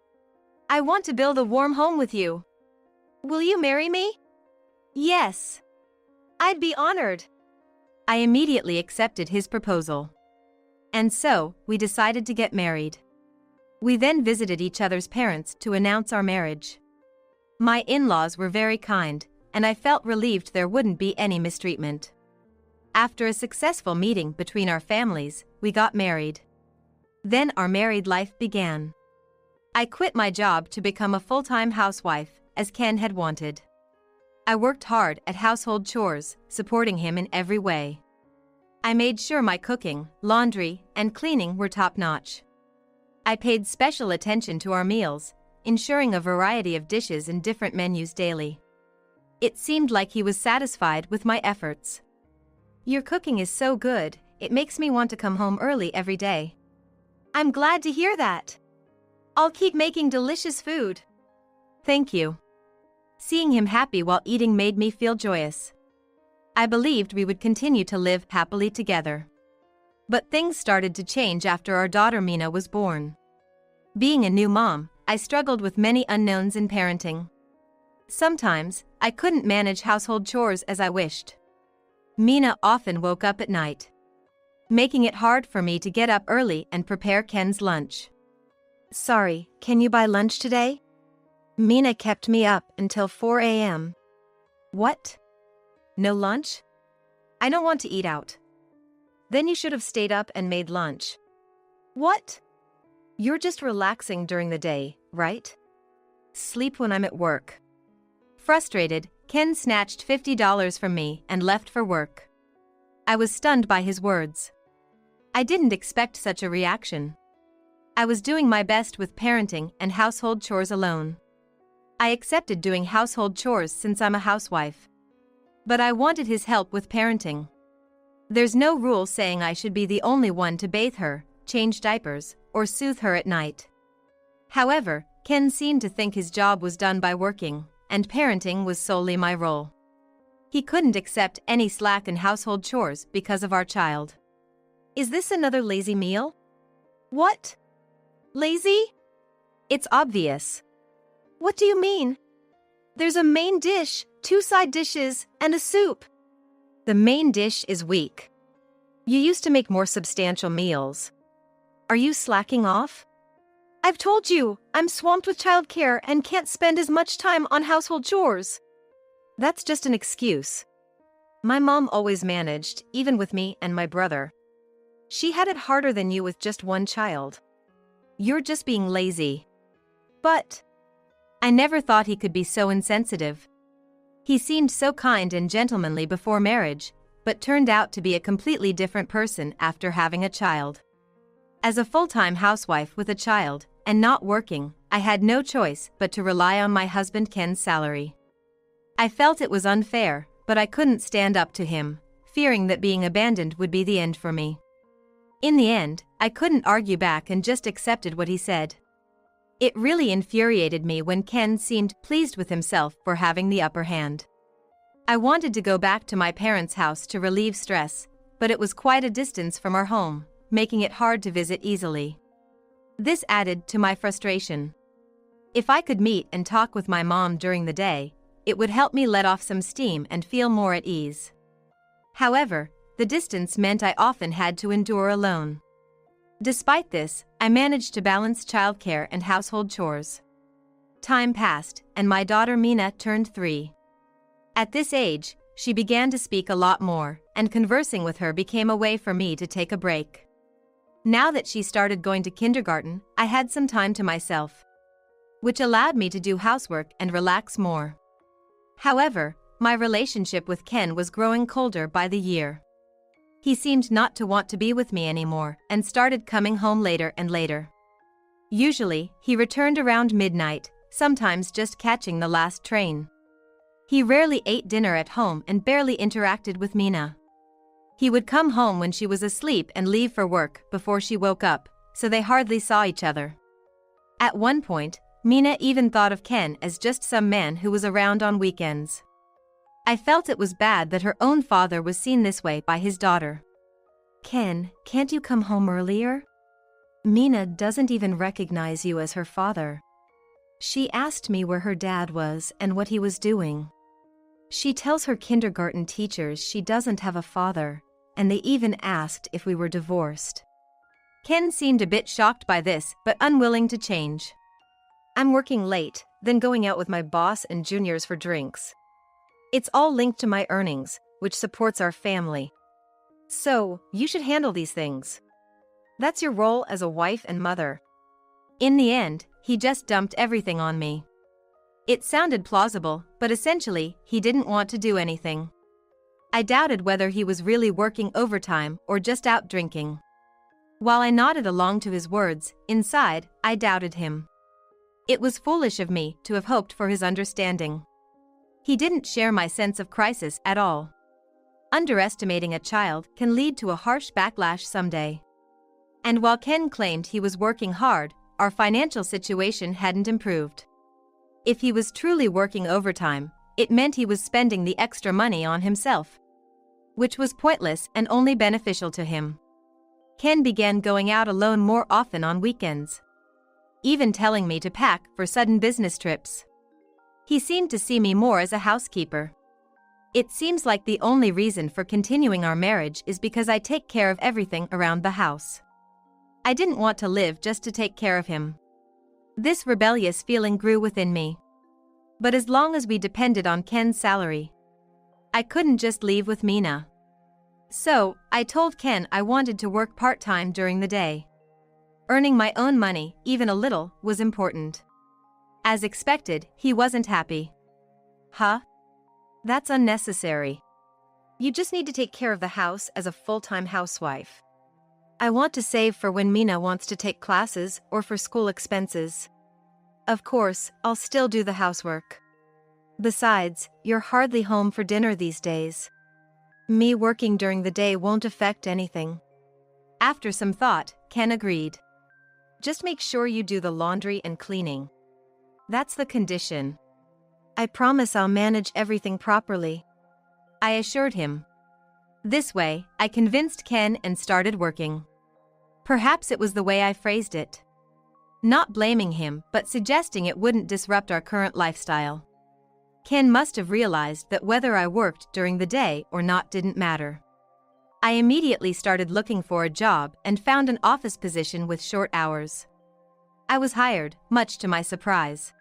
I want to build a warm home with you. Will you marry me? Yes. I'd be honored. I immediately accepted his proposal. And so, we decided to get married. We then visited each other's parents to announce our marriage. My in-laws were very kind, and I felt relieved there wouldn't be any mistreatment. After a successful meeting between our families, we got married. Then our married life began. I quit my job to become a full-time housewife, as Ken had wanted. I worked hard at household chores, supporting him in every way. I made sure my cooking, laundry, and cleaning were top-notch. I paid special attention to our meals, ensuring a variety of dishes and different menus daily. It seemed like he was satisfied with my efforts. Your cooking is so good, it makes me want to come home early every day. I'm glad to hear that. I'll keep making delicious food. Thank you. Seeing him happy while eating made me feel joyous. I believed we would continue to live happily together. But things started to change after our daughter Mina was born. Being a new mom, I struggled with many unknowns in parenting. Sometimes, I couldn't manage household chores as I wished. Mina often woke up at night, making it hard for me to get up early and prepare Ken's lunch. Sorry, can you buy lunch today? Mina kept me up until 4 a.m. What? No lunch? I don't want to eat out. Then you should have stayed up and made lunch. What? You're just relaxing during the day, right? Sleep when I'm at work. Frustrated, Ken snatched $50 from me and left for work. I was stunned by his words. I didn't expect such a reaction. I was doing my best with parenting and household chores alone. I accepted doing household chores since I'm a housewife. But I wanted his help with parenting. There's no rule saying I should be the only one to bathe her, change diapers, or soothe her at night. However, Ken seemed to think his job was done by working, and parenting was solely my role. He couldn't accept any slack in household chores because of our child. Is this another lazy meal? What? Lazy? It's obvious. What do you mean? There's a main dish, 2 side dishes, and a soup. The main dish is weak. You used to make more substantial meals. Are you slacking off? I've told you, I'm swamped with childcare and can't spend as much time on household chores. That's just an excuse. My mom always managed, even with me and my brother. She had it harder than you with just 1 child. You're just being lazy. But I never thought he could be so insensitive. He seemed so kind and gentlemanly before marriage, but turned out to be a completely different person after having a child. As a full-time housewife with a child, and not working, I had no choice but to rely on my husband Ken's salary. I felt it was unfair, but I couldn't stand up to him, fearing that being abandoned would be the end for me. In the end, I couldn't argue back and just accepted what he said. It really infuriated me when Ken seemed pleased with himself for having the upper hand. I wanted to go back to my parents' house to relieve stress, but it was quite a distance from our home, making it hard to visit easily. This added to my frustration. If I could meet and talk with my mom during the day, it would help me let off some steam and feel more at ease. However, the distance meant I often had to endure alone. Despite this, I managed to balance childcare and household chores. Time passed, and my daughter Mina turned 3. At this age, she began to speak a lot more, and conversing with her became a way for me to take a break. Now that she started going to kindergarten, I had some time to myself, which allowed me to do housework and relax more. However, my relationship with Ken was growing colder by the year. He seemed not to want to be with me anymore and started coming home later and later. Usually, he returned around midnight, sometimes just catching the last train. He rarely ate dinner at home and barely interacted with Mina. He would come home when she was asleep and leave for work before she woke up, so they hardly saw each other. At one point, Mina even thought of Ken as just some man who was around on weekends. I felt it was bad that her own father was seen this way by his daughter. Ken, can't you come home earlier? Mina doesn't even recognize you as her father. She asked me where her dad was and what he was doing. She tells her kindergarten teachers she doesn't have a father, and they even asked if we were divorced. Ken seemed a bit shocked by this, but unwilling to change. I'm working late, then going out with my boss and juniors for drinks. It's all linked to my earnings, which supports our family. So, you should handle these things. That's your role as a wife and mother. In the end, he just dumped everything on me. It sounded plausible, but essentially, he didn't want to do anything. I doubted whether he was really working overtime or just out drinking. While I nodded along to his words, inside, I doubted him. It was foolish of me to have hoped for his understanding. He didn't share my sense of crisis at all. Underestimating a child can lead to a harsh backlash someday. And while Ken claimed he was working hard, our financial situation hadn't improved. If he was truly working overtime, it meant he was spending the extra money on himself, which was pointless and only beneficial to him. Ken began going out alone more often on weekends, even telling me to pack for sudden business trips. He seemed to see me more as a housekeeper. It seems like the only reason for continuing our marriage is because I take care of everything around the house. I didn't want to live just to take care of him. This rebellious feeling grew within me. But as long as we depended on Ken's salary, I couldn't just leave with Mina. So, I told Ken I wanted to work part-time during the day. Earning my own money, even a little, was important. As expected, he wasn't happy. Huh? That's unnecessary. You just need to take care of the house as a full-time housewife. I want to save for when Mina wants to take classes or for school expenses. Of course, I'll still do the housework. Besides, you're hardly home for dinner these days. Me working during the day won't affect anything. After some thought, Ken agreed. Just make sure you do the laundry and cleaning. That's the condition. I promise I'll manage everything properly, I assured him. This way, I convinced Ken and started working. Perhaps it was the way I phrased it. Not blaming him, but suggesting it wouldn't disrupt our current lifestyle. Ken must have realized that whether I worked during the day or not didn't matter. I immediately started looking for a job and found an office position with short hours. I was hired, much to my surprise.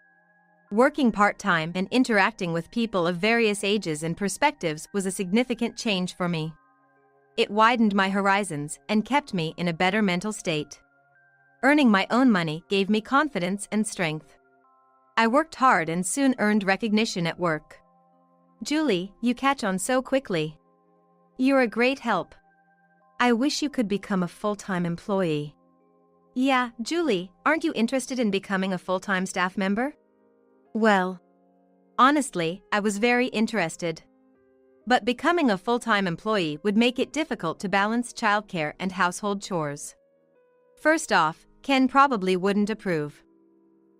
Working part-time and interacting with people of various ages and perspectives was a significant change for me. It widened my horizons and kept me in a better mental state. Earning my own money gave me confidence and strength. I worked hard and soon earned recognition at work. Julie, you catch on so quickly. You're a great help. I wish you could become a full-time employee. Yeah, Julie, aren't you interested in becoming a full-time staff member? Well, honestly, I was very interested. But becoming a full-time employee would make it difficult to balance childcare and household chores. First off, Ken probably wouldn't approve.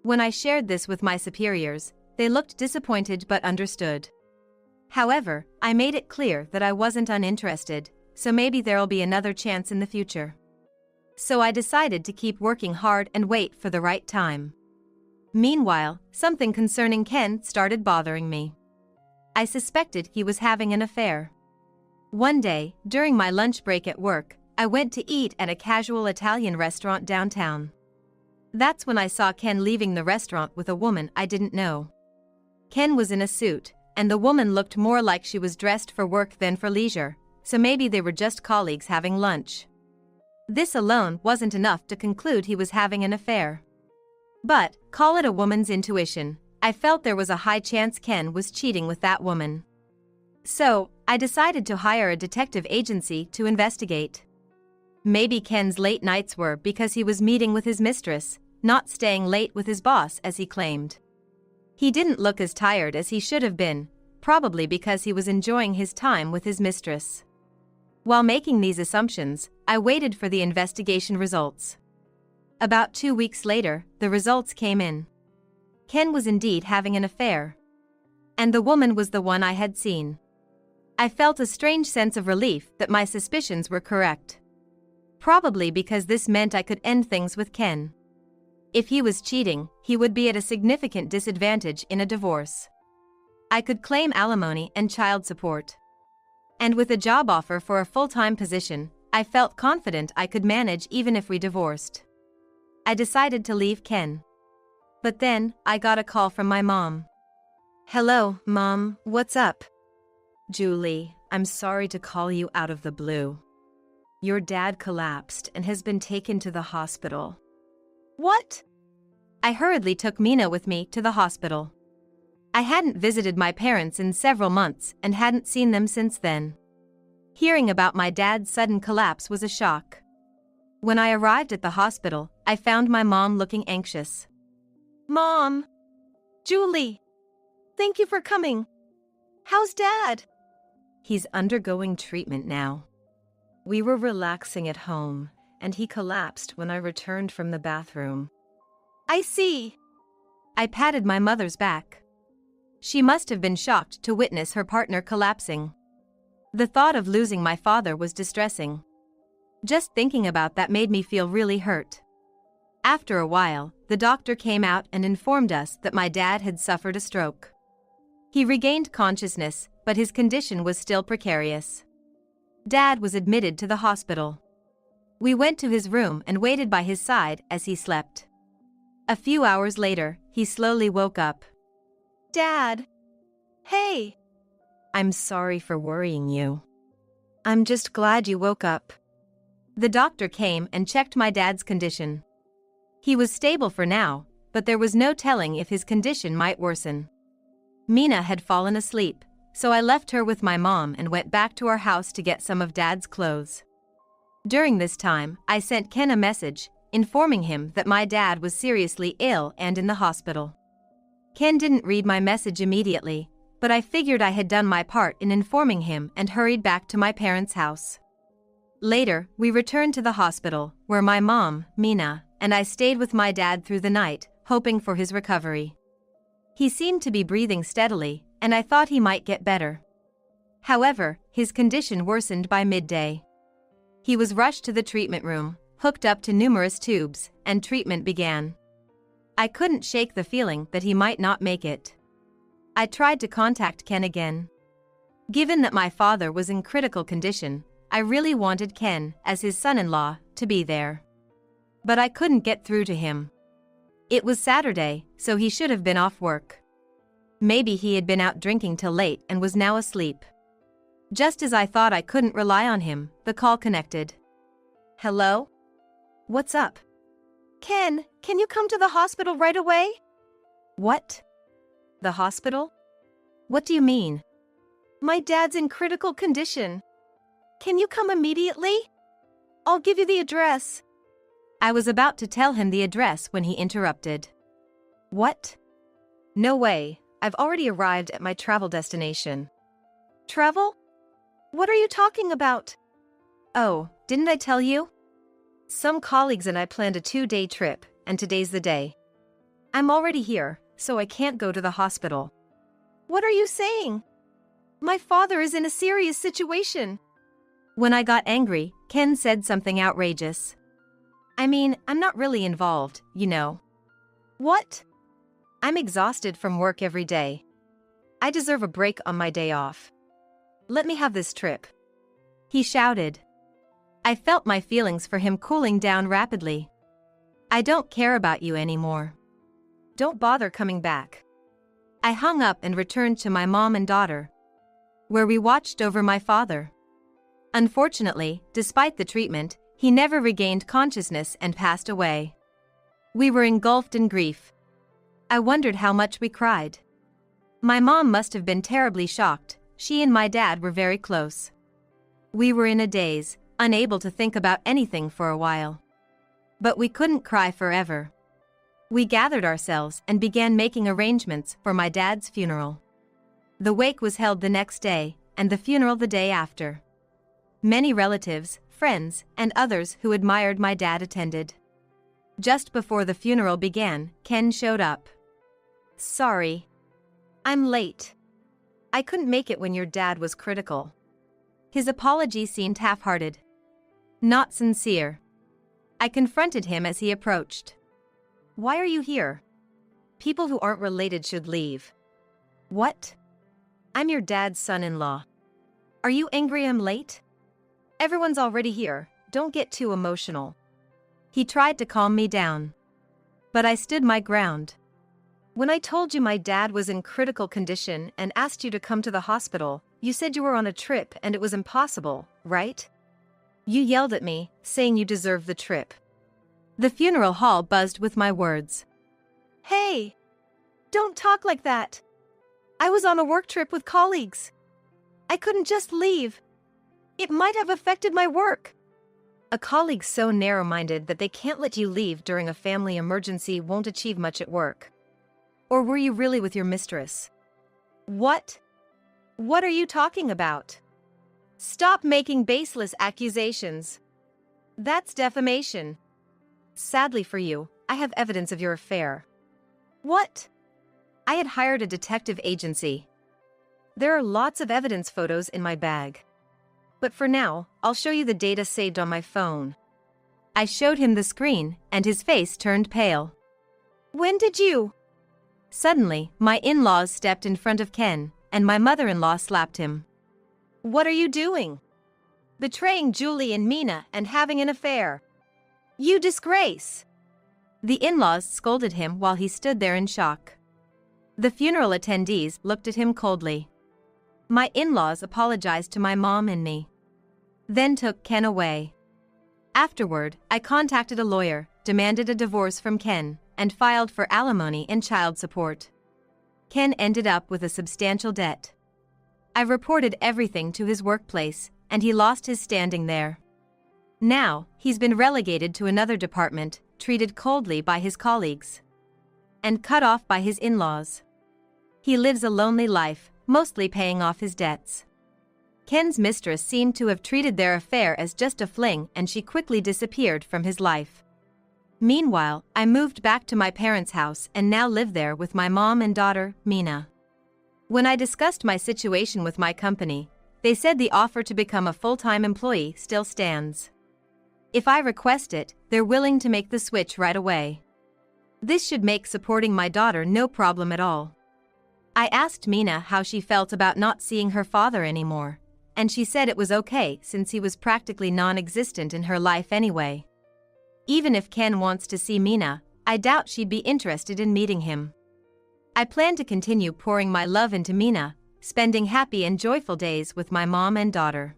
When I shared this with my superiors, they looked disappointed but understood. However, I made it clear that I wasn't uninterested, so maybe there'll be another chance in the future. So I decided to keep working hard and wait for the right time. Meanwhile, something concerning Ken started bothering me. I suspected he was having an affair. One day, during my lunch break at work, I went to eat at a casual Italian restaurant downtown. That's when I saw Ken leaving the restaurant with a woman I didn't know. Ken was in a suit, and the woman looked more like she was dressed for work than for leisure, so maybe they were just colleagues having lunch. This alone wasn't enough to conclude he was having an affair. But, call it a woman's intuition, I felt there was a high chance Ken was cheating with that woman. So, I decided to hire a detective agency to investigate. Maybe Ken's late nights were because he was meeting with his mistress, not staying late with his boss as he claimed. He didn't look as tired as he should have been, probably because he was enjoying his time with his mistress. While making these assumptions, I waited for the investigation results. About 2 weeks later, the results came in. Ken was indeed having an affair. And the woman was the one I had seen. I felt a strange sense of relief that my suspicions were correct. Probably because this meant I could end things with Ken. If he was cheating, he would be at a significant disadvantage in a divorce. I could claim alimony and child support. And with a job offer for a full-time position, I felt confident I could manage even if we divorced. I decided to leave Ken. But then, I got a call from my mom. Hello, Mom, what's up? Julie, I'm sorry to call you out of the blue. Your dad collapsed and has been taken to the hospital. What? I hurriedly took Mina with me to the hospital. I hadn't visited my parents in several months and hadn't seen them since then. Hearing about my dad's sudden collapse was a shock. When I arrived at the hospital, I found my mom looking anxious. Mom! Julie! Thank you for coming. How's Dad? He's undergoing treatment now. We were relaxing at home, and he collapsed when I returned from the bathroom. I see. I patted my mother's back. She must have been shocked to witness her partner collapsing. The thought of losing my father was distressing. Just thinking about that made me feel really hurt. After a while, the doctor came out and informed us that my dad had suffered a stroke. He regained consciousness, but his condition was still precarious. Dad was admitted to the hospital. We went to his room and waited by his side as he slept. A few hours later, he slowly woke up. Dad! Hey! I'm sorry for worrying you. I'm just glad you woke up. The doctor came and checked my dad's condition. He was stable for now, but there was no telling if his condition might worsen. Mina had fallen asleep, so I left her with my mom and went back to our house to get some of Dad's clothes. During this time, I sent Ken a message, informing him that my dad was seriously ill and in the hospital. Ken didn't read my message immediately, but I figured I had done my part in informing him and hurried back to my parents' house. Later, we returned to the hospital, where my mom, Mina, and I stayed with my dad through the night, hoping for his recovery. He seemed to be breathing steadily, and I thought he might get better. However, his condition worsened by midday. He was rushed to the treatment room, hooked up to numerous tubes, and treatment began. I couldn't shake the feeling that he might not make it. I tried to contact Ken again. Given that my father was in critical condition, I really wanted Ken, as his son-in-law, to be there. But I couldn't get through to him. It was Saturday, so he should have been off work. Maybe he had been out drinking till late and was now asleep. Just as I thought I couldn't rely on him, the call connected. Hello? What's up? Ken, can you come to the hospital right away? What? The hospital? What do you mean? My dad's in critical condition. Can you come immediately? I'll give you the address. I was about to tell him the address when he interrupted. What? No way, I've already arrived at my travel destination. Travel? What are you talking about? Oh, didn't I tell you? Some colleagues and I planned a 2-day trip, and today's the day. I'm already here, so I can't go to the hospital. What are you saying? My father is in a serious situation. When I got angry, Ken said something outrageous. I mean, I'm not really involved, you know. What? I'm exhausted from work every day. I deserve a break on my day off. Let me have this trip. He shouted. I felt my feelings for him cooling down rapidly. I don't care about you anymore. Don't bother coming back. I hung up and returned to my mom and daughter, where we watched over my father. Unfortunately, despite the treatment, He never regained consciousness and passed away. We were engulfed in grief. I wondered how much we cried. My mom must have been terribly shocked. She and my dad were very close. We were in a daze, unable to think about anything for a while. But we couldn't cry forever. We gathered ourselves and began making arrangements for my dad's funeral. The wake was held the next day, and the funeral the day after. Many relatives, friends, and others who admired my dad attended. Just before the funeral began, Ken showed up. Sorry. I'm late. I couldn't make it when your dad was critical. His apology seemed half-hearted. Not sincere. I confronted him as he approached. Why are you here? People who aren't related should leave. What? I'm your dad's son-in-law. Are you angry I'm late? Everyone's already here, don't get too emotional. He tried to calm me down. But I stood my ground. When I told you my dad was in critical condition and asked you to come to the hospital, you said you were on a trip and it was impossible, right? You yelled at me, saying you deserve the trip. The funeral hall buzzed with my words. Hey! Don't talk like that! I was on a work trip with colleagues. I couldn't just leave. It might have affected my work. A colleague so narrow-minded that they can't let you leave during a family emergency won't achieve much at work. Or were you really with your mistress? What? What are you talking about? Stop making baseless accusations. That's defamation. Sadly for you, I have evidence of your affair. What? I had hired a detective agency. There are lots of evidence photos in my bag. But for now, I'll show you the data saved on my phone. I showed him the screen, and his face turned pale. When did you? Suddenly, my in-laws stepped in front of Ken, and my mother-in-law slapped him. What are you doing? Betraying Julie and Mina and having an affair. You disgrace! The in-laws scolded him while he stood there in shock. The funeral attendees looked at him coldly. My in-laws apologized to my mom and me. Then took Ken away. Afterward, I contacted a lawyer, demanded a divorce from Ken, and filed for alimony and child support. Ken ended up with a substantial debt. I reported everything to his workplace, and he lost his standing there. Now, he's been relegated to another department, treated coldly by his colleagues, and cut off by his in-laws. He lives a lonely life, mostly paying off his debts. Ken's mistress seemed to have treated their affair as just a fling, and she quickly disappeared from his life. Meanwhile, I moved back to my parents' house and now live there with my mom and daughter, Mina. When I discussed my situation with my company, they said the offer to become a full-time employee still stands. If I request it, they're willing to make the switch right away. This should make supporting my daughter no problem at all. I asked Mina how she felt about not seeing her father anymore, and she said it was okay since he was practically non-existent in her life anyway. Even if Ken wants to see Mina, I doubt she'd be interested in meeting him. I plan to continue pouring my love into Mina, spending happy and joyful days with my mom and daughter.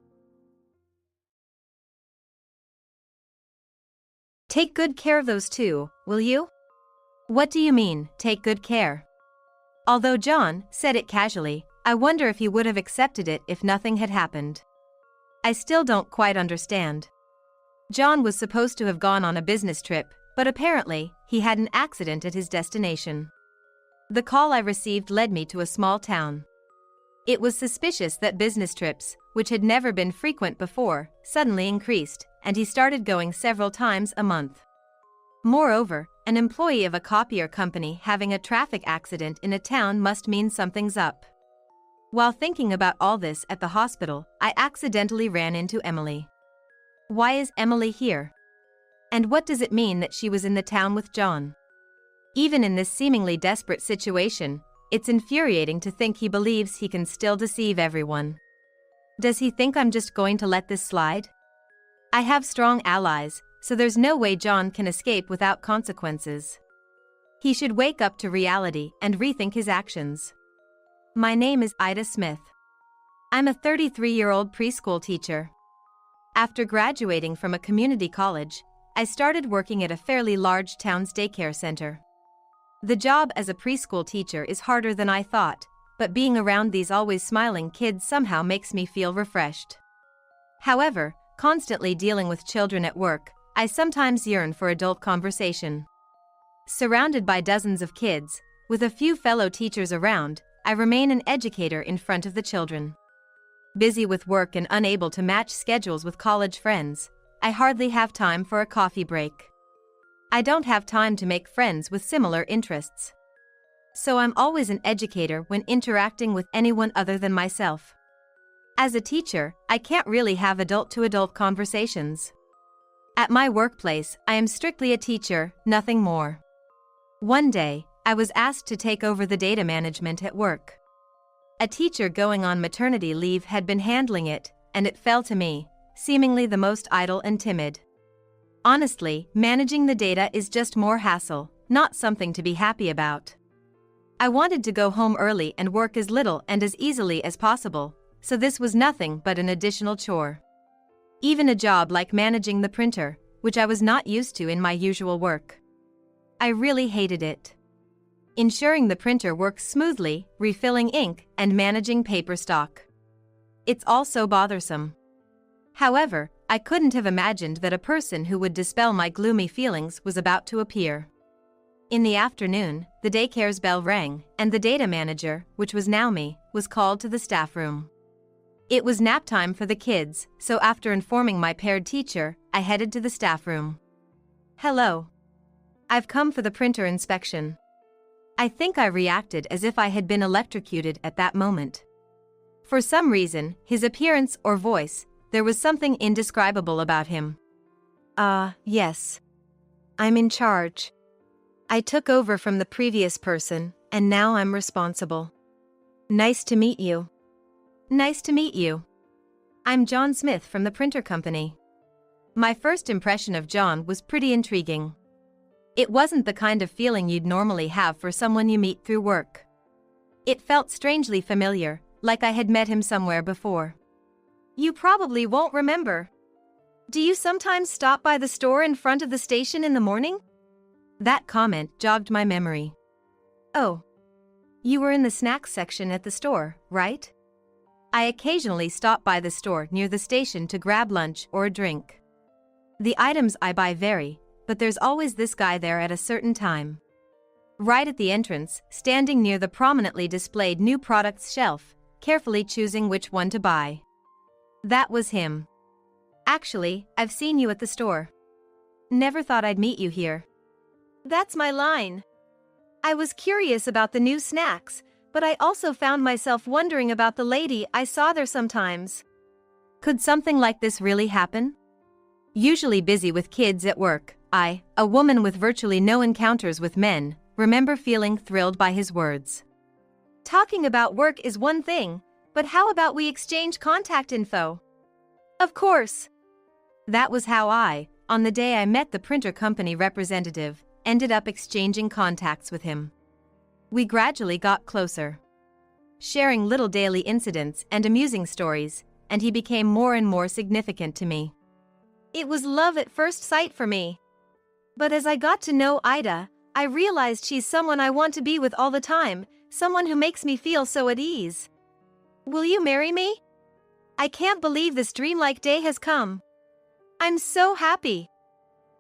Take good care of those two, will you? What do you mean, take good care? Although John said it casually, I wonder if he would have accepted it if nothing had happened. I still don't quite understand. John was supposed to have gone on a business trip, but apparently, he had an accident at his destination. The call I received led me to a small town. It was suspicious that business trips, which had never been frequent before, suddenly increased, and he started going several times a month. Moreover, an employee of a copier company having a traffic accident in a town must mean something's up. While thinking about all this at the hospital, I accidentally ran into Emily. Why is Emily here? And what does it mean that she was in the town with John? Even in this seemingly desperate situation, it's infuriating to think he believes he can still deceive everyone. Does he think I'm just going to let this slide? I have strong allies, so there's no way John can escape without consequences. He should wake up to reality and rethink his actions. My name is Ida Smith. I'm a 33-year-old preschool teacher. After graduating from a community college, I started working at a fairly large town's daycare center. The job as a preschool teacher is harder than I thought, but being around these always smiling kids somehow makes me feel refreshed. However, constantly dealing with children at work, I sometimes yearn for adult conversation. Surrounded by dozens of kids, with a few fellow teachers around, I remain an educator in front of the children. Busy with work and unable to match schedules with college friends, I hardly have time for a coffee break. I don't have time to make friends with similar interests. So I'm always an educator when interacting with anyone other than myself. As a teacher, I can't really have adult-to-adult conversations. At my workplace, I am strictly a teacher, nothing more. One day, I was asked to take over the data management at work. A teacher going on maternity leave had been handling it, and it fell to me, seemingly the most idle and timid. Honestly, managing the data is just more hassle, not something to be happy about. I wanted to go home early and work as little and as easily as possible, so this was nothing but an additional chore. Even a job like managing the printer, which I was not used to in my usual work. I really hated it. Ensuring the printer works smoothly, refilling ink, and managing paper stock. It's all so bothersome. However, I couldn't have imagined that a person who would dispel my gloomy feelings was about to appear. In the afternoon, the daycare's bell rang, and the data manager, which was now me, was called to the staff room. It was nap time for the kids, so after informing my paired teacher, I headed to the staff room. "Hello. I've come for the printer inspection." I think I reacted as if I had been electrocuted at that moment. For some reason, his appearance or voice, there was something indescribable about him. Yes. I'm in charge. I took over from the previous person, and now I'm responsible. Nice to meet you." "Nice to meet you. I'm John Smith from the printer company." My first impression of John was pretty intriguing. It wasn't the kind of feeling you'd normally have for someone you meet through work. It felt strangely familiar, like I had met him somewhere before. "You probably won't remember. Do you sometimes stop by the store in front of the station in the morning?" That comment jogged my memory. "Oh. You were in the snacks section at the store, right?" I occasionally stop by the store near the station to grab lunch or a drink. The items I buy vary, but there's always this guy there at a certain time. Right at the entrance, standing near the prominently displayed new products shelf, carefully choosing which one to buy. That was him. "Actually, I've seen you at the store. Never thought I'd meet you here." That's my line. I was curious about the new snacks, but I also found myself wondering about the lady I saw there sometimes. Could something like this really happen? Usually busy with kids at work, I, a woman with virtually no encounters with men, remember feeling thrilled by his words. "Talking about work is one thing, but how about we exchange contact info?" "Of course." That was how I, on the day I met the printer company representative, ended up exchanging contacts with him. We gradually got closer, sharing little daily incidents and amusing stories, and he became more and more significant to me. It was love at first sight for me. But as I got to know Ida, I realized she's someone I want to be with all the time, someone who makes me feel so at ease. "Will you marry me? I can't believe this dreamlike day has come. I'm so happy."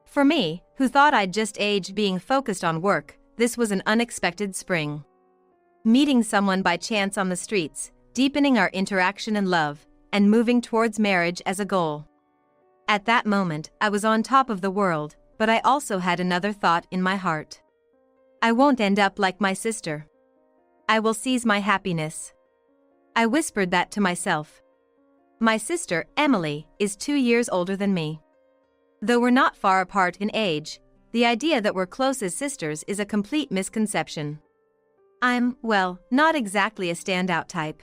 For me, who thought I'd just aged being focused on work, this was an unexpected spring. Meeting someone by chance on the streets, deepening our interaction and love, and moving towards marriage as a goal. At that moment, I was on top of the world, but I also had another thought in my heart. I won't end up like my sister. I will seize my happiness. I whispered that to myself. My sister, Emily, is 2 years older than me. Though we're not far apart in age, the idea that we're close as sisters is a complete misconception. I'm, well, not exactly a standout type.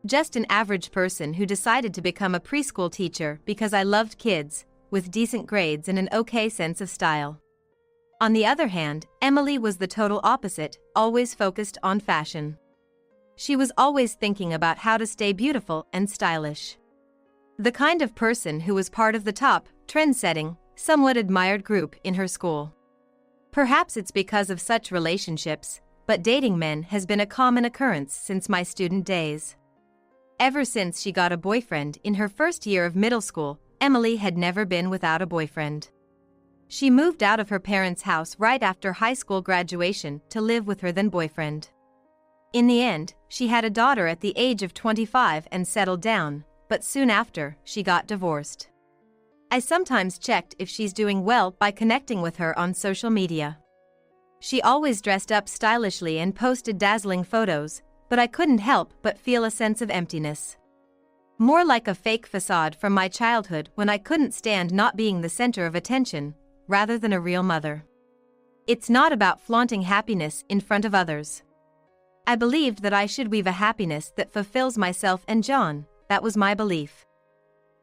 Just an average person who decided to become a preschool teacher because I loved kids, with decent grades and an okay sense of style. On the other hand, Emily was the total opposite, always focused on fashion. She was always thinking about how to stay beautiful and stylish. The kind of person who was part of the top, trend-setting, somewhat admired group in her school. Perhaps it's because of such relationships, but dating men has been a common occurrence since my student days. Ever since she got a boyfriend in her first year of middle school, Emily had never been without a boyfriend. She moved out of her parents' house right after high school graduation to live with her then boyfriend. In the end, she had a daughter at the age of 25 and settled down, but soon after, she got divorced. I sometimes checked if she's doing well by connecting with her on social media. She always dressed up stylishly and posted dazzling photos, but I couldn't help but feel a sense of emptiness. More like a fake facade from my childhood when I couldn't stand not being the center of attention, rather than a real mother. It's not about flaunting happiness in front of others. I believed that I should weave a happiness that fulfills myself and John. That was my belief.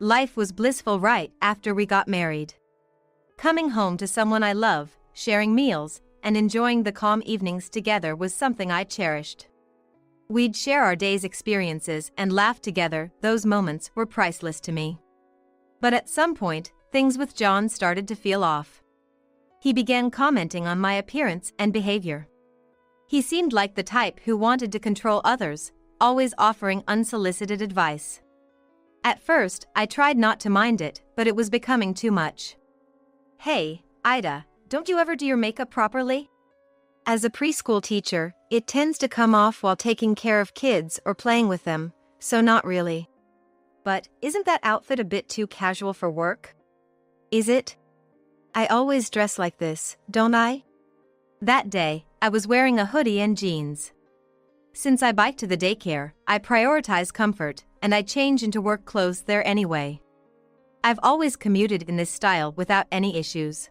Life was blissful right after we got married. Coming home to someone I love, sharing meals, and enjoying the calm evenings together was something I cherished. We'd share our day's experiences and laugh together. Those moments were priceless to me. But at some point, things with John started to feel off. He began commenting on my appearance and behavior. He seemed like the type who wanted to control others, always offering unsolicited advice. At first, I tried not to mind it, but it was becoming too much. Hey, Ida, don't you ever do your makeup properly? As a preschool teacher, it tends to come off while taking care of kids or playing with them, so not really. But isn't that outfit a bit too casual for work? Is it? I always dress like this, don't I? That day, I was wearing a hoodie and jeans. Since I bike to the daycare, I prioritize comfort, and I change into work clothes there anyway. I've always commuted in this style without any issues.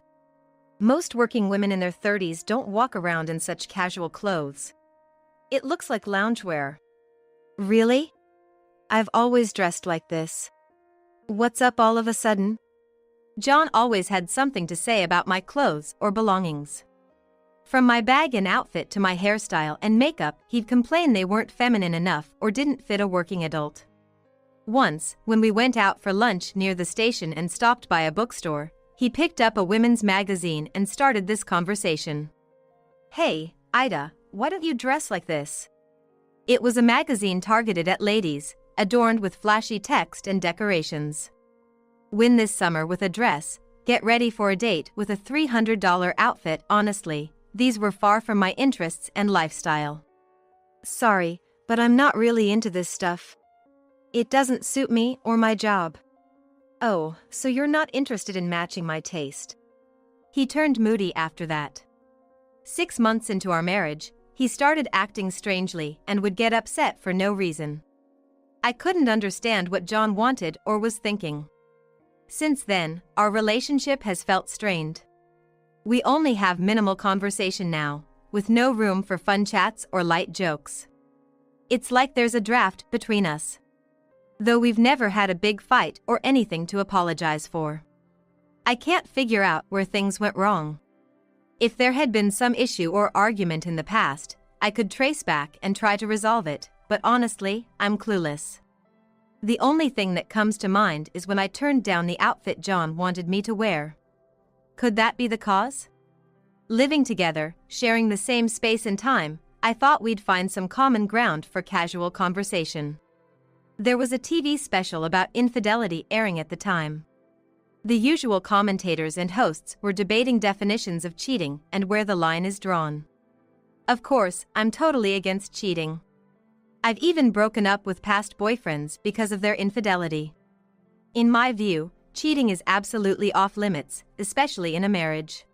Most working women in their 30s don't walk around in such casual clothes. It looks like loungewear. Really? I've always dressed like this. What's up all of a sudden? John always had something to say about my clothes or belongings. From my bag and outfit to my hairstyle and makeup, he'd complain they weren't feminine enough or didn't fit a working adult. Once, when we went out for lunch near the station and stopped by a bookstore, he picked up a women's magazine and started this conversation. Hey, Ida, why don't you dress like this? It was a magazine targeted at ladies, adorned with flashy text and decorations. Win this summer with a dress, get ready for a date with a $300 outfit. Honestly, these were far from my interests and lifestyle. Sorry, but I'm not really into this stuff. It doesn't suit me or my job. Oh, so you're not interested in matching my taste? He turned moody after that. 6 months into our marriage, he started acting strangely and would get upset for no reason. I couldn't understand what John wanted or was thinking. Since then, our relationship has felt strained. We only have minimal conversation now, with no room for fun chats or light jokes. It's like there's a draft between us. Though we've never had a big fight or anything to apologize for. I can't figure out where things went wrong. If there had been some issue or argument in the past, I could trace back and try to resolve it, but honestly, I'm clueless. The only thing that comes to mind is when I turned down the outfit John wanted me to wear. Could that be the cause? Living together, sharing the same space and time, I thought we'd find some common ground for casual conversation. There was a TV special about infidelity airing at the time. The usual commentators and hosts were debating definitions of cheating and where the line is drawn. Of course, I'm totally against cheating. I've even broken up with past boyfriends because of their infidelity. In my view, cheating is absolutely off limits, especially in a marriage.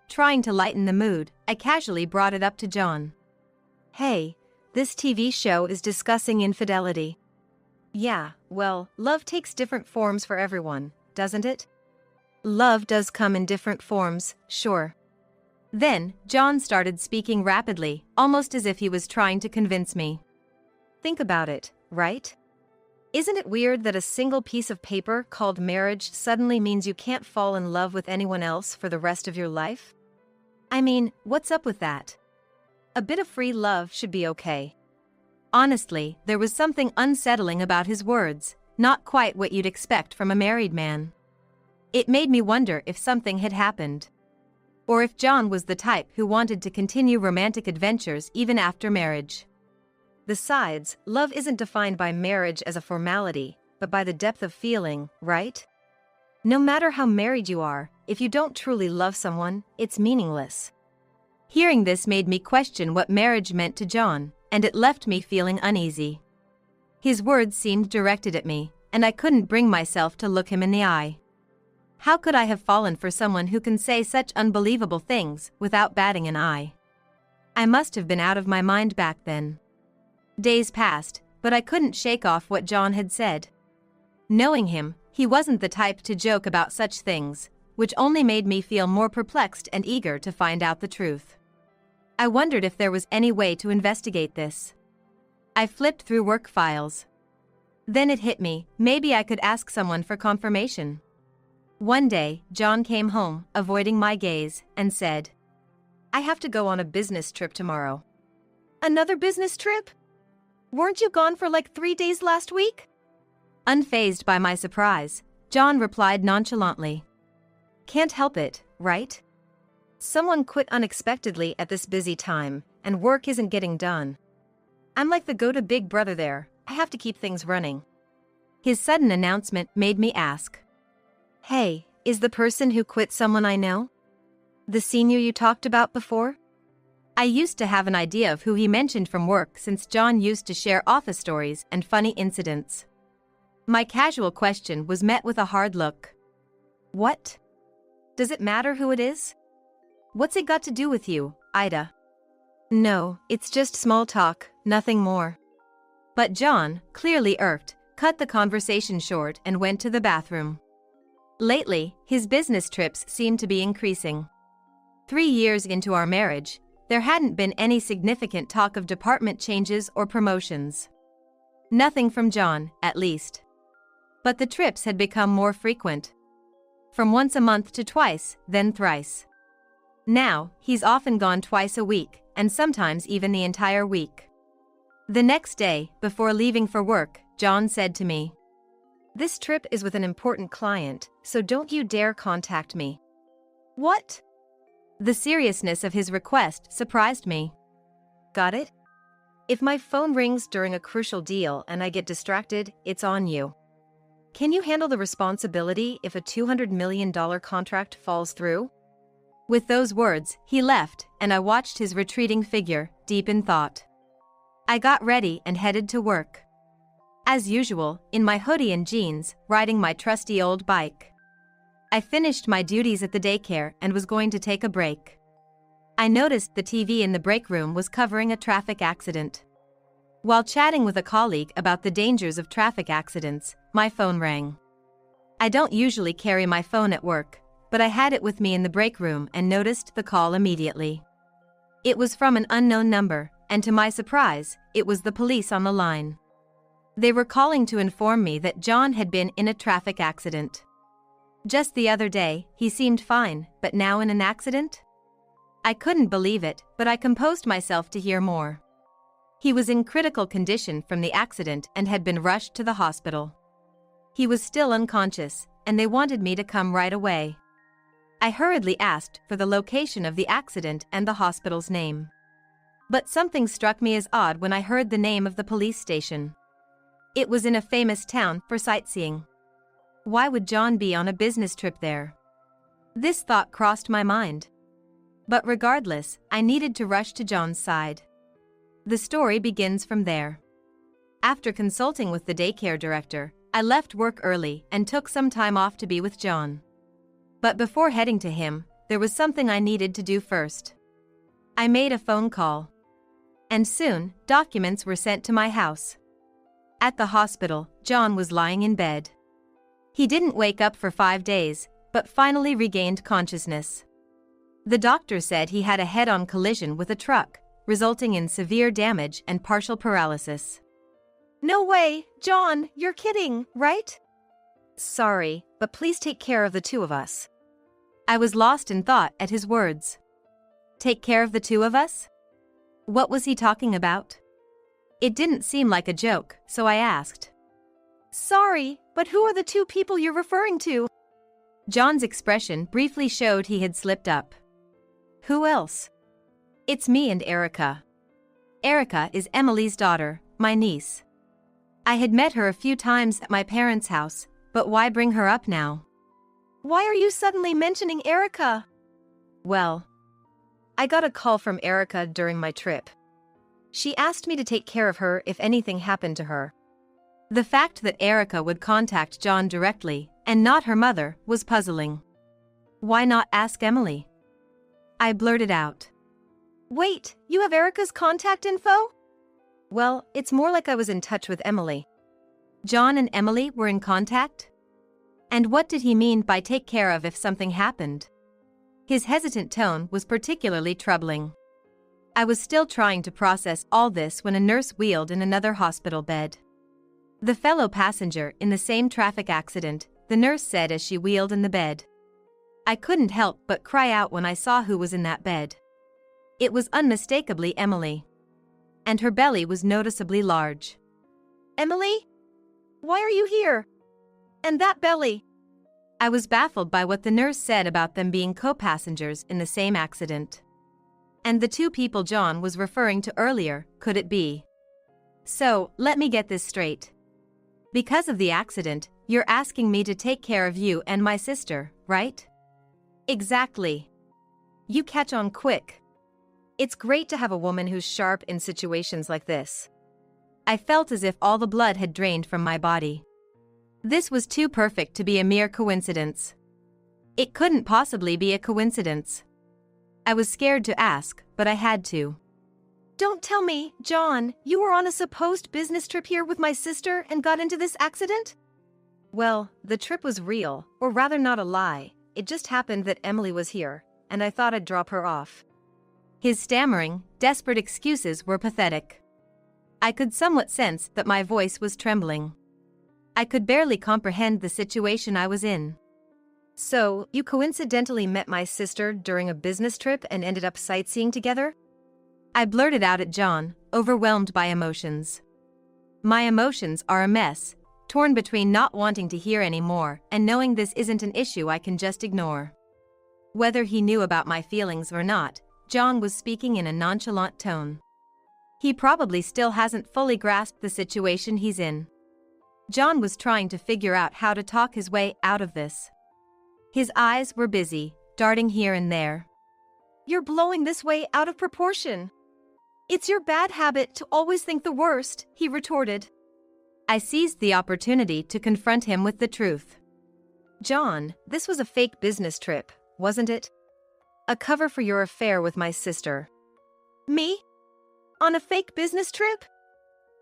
Trying to lighten the mood, I casually brought it up to John. Hey, this TV show is discussing infidelity. Yeah, well, love takes different forms for everyone, doesn't it? Love does come in different forms, sure. Then, John started speaking rapidly, almost as if he was trying to convince me. Think about it, right? Isn't it weird that a single piece of paper called marriage suddenly means you can't fall in love with anyone else for the rest of your life? I mean, what's up with that? A bit of free love should be okay. Honestly, there was something unsettling about his words, not quite what you'd expect from a married man. It made me wonder if something had happened. Or if John was the type who wanted to continue romantic adventures even after marriage. Besides, love isn't defined by marriage as a formality, but by the depth of feeling, right? No matter how married you are, if you don't truly love someone, it's meaningless. Hearing this made me question what marriage meant to John, and it left me feeling uneasy. His words seemed directed at me, and I couldn't bring myself to look him in the eye. How could I have fallen for someone who can say such unbelievable things without batting an eye? I must have been out of my mind back then. Days passed, but I couldn't shake off what John had said. Knowing him, he wasn't the type to joke about such things, which only made me feel more perplexed and eager to find out the truth. I wondered if there was any way to investigate this. I flipped through work files. Then it hit me, maybe I could ask someone for confirmation. One day, John came home, avoiding my gaze, and said, "I have to go on a business trip tomorrow." Another business trip? Weren't you gone for like 3 days last week? Unfazed by my surprise, John replied nonchalantly, "Can't help it, right? Someone quit unexpectedly at this busy time, and work isn't getting done. I'm like the go-to big brother there, I have to keep things running." His sudden announcement made me ask, "Hey, is the person who quit someone I know? The senior you talked about before?" I used to have an idea of who he mentioned from work since John used to share office stories and funny incidents. My casual question was met with a hard look. "What? Does it matter who it is? What's it got to do with you, Ida?" "No, it's just small talk, nothing more." But John, clearly irked, cut the conversation short and went to the bathroom. Lately, his business trips seemed to be increasing. 3 years into our marriage, there hadn't been any significant talk of department changes or promotions. Nothing from John, at least. But the trips had become more frequent. From once a month to twice, then thrice. Now, he's often gone twice a week, and sometimes even the entire week. The next day, before leaving for work, John said to me, "This trip is with an important client, so don't you dare contact me." "What?" The seriousness of his request surprised me. "Got it? If my phone rings during a crucial deal and I get distracted, it's on you. Can you handle the responsibility if a $200 million contract falls through?" With those words, he left, and I watched his retreating figure, deep in thought. I got ready and headed to work. As usual, in my hoodie and jeans, riding my trusty old bike. I finished my duties at the daycare and was going to take a break. I noticed the TV in the break room was covering a traffic accident. While chatting with a colleague about the dangers of traffic accidents, my phone rang. I don't usually carry my phone at work, but I had it with me in the break room and noticed the call immediately. It was from an unknown number, and to my surprise, it was the police on the line. They were calling to inform me that John had been in a traffic accident. Just the other day, he seemed fine, but now in an accident? I couldn't believe it, but I composed myself to hear more. He was in critical condition from the accident and had been rushed to the hospital. He was still unconscious, and they wanted me to come right away. I hurriedly asked for the location of the accident and the hospital's name. But something struck me as odd when I heard the name of the police station. It was in a famous town for sightseeing. Why would John be on a business trip there? This thought crossed my mind. But regardless, I needed to rush to John's side. The story begins from there. After consulting with the daycare director, I left work early and took some time off to be with John. But before heading to him, there was something I needed to do first. I made a phone call. And soon, documents were sent to my house. At the hospital, John was lying in bed. He didn't wake up for 5 days, but finally regained consciousness. The doctor said he had a head-on collision with a truck, resulting in severe damage and partial paralysis. "No way, John, you're kidding, right?" "Sorry, but please take care of the two of us." I was lost in thought at his words. Take care of the two of us? What was he talking about? It didn't seem like a joke, so I asked. Sorry, but who are the two people you're referring to? John's expression briefly showed he had slipped up. Who else? It's me and Erica. Erica is Emily's daughter, my niece. I had met her a few times at my parents' house, but why bring her up now? Why are you suddenly mentioning Erica? Well, I got a call from Erica during my trip. She asked me to take care of her if anything happened to her. The fact that Erica would contact John directly, and not her mother, was puzzling. Why not ask Emily? I blurted out. Wait, you have Erica's contact info? Well, it's more like I was in touch with Emily. John and Emily were in contact? And what did he mean by take care of if something happened? His hesitant tone was particularly troubling. I was still trying to process all this when a nurse wheeled in another hospital bed. The fellow passenger in the same traffic accident, the nurse said as she wheeled in the bed. I couldn't help but cry out when I saw who was in that bed. It was unmistakably Emily. And her belly was noticeably large. Emily? Why are you here? And that belly? I was baffled by what the nurse said about them being co-passengers in the same accident. And the two people John was referring to earlier, could it be? So, let me get this straight. Because of the accident, you're asking me to take care of you and my sister, right? Exactly. You catch on quick. It's great to have a woman who's sharp in situations like this. I felt as if all the blood had drained from my body. This was too perfect to be a mere coincidence. It couldn't possibly be a coincidence. I was scared to ask, but I had to. Don't tell me, John, you were on a supposed business trip here with my sister and got into this accident? Well, the trip was real, or rather not a lie. It just happened that Emily was here, and I thought I'd drop her off. His stammering, desperate excuses were pathetic. I could somewhat sense that my voice was trembling. I could barely comprehend the situation I was in. So, you coincidentally met my sister during a business trip and ended up sightseeing together? I blurted out at John, overwhelmed by emotions. My emotions are a mess, torn between not wanting to hear any more and knowing this isn't an issue I can just ignore. Whether he knew about my feelings or not, John was speaking in a nonchalant tone. He probably still hasn't fully grasped the situation he's in. John was trying to figure out how to talk his way out of this. His eyes were busy, darting here and there. You're blowing this way out of proportion. It's your bad habit to always think the worst, he retorted. I seized the opportunity to confront him with the truth. John, this was a fake business trip, wasn't it? A cover for your affair with my sister. Me? On a fake business trip?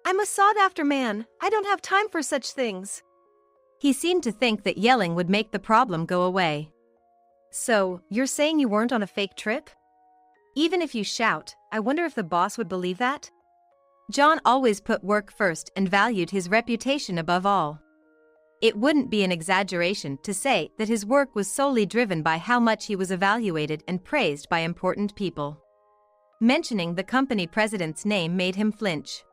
I'm a sought-after man. I don't have time for such things. He seemed to think that yelling would make the problem go away. So, you're saying you weren't on a fake trip? Even if you shout, I wonder if the boss would believe that? John always put work first and valued his reputation above all. It wouldn't be an exaggeration to say that his work was solely driven by how much he was evaluated and praised by important people. Mentioning the company president's name made him flinch.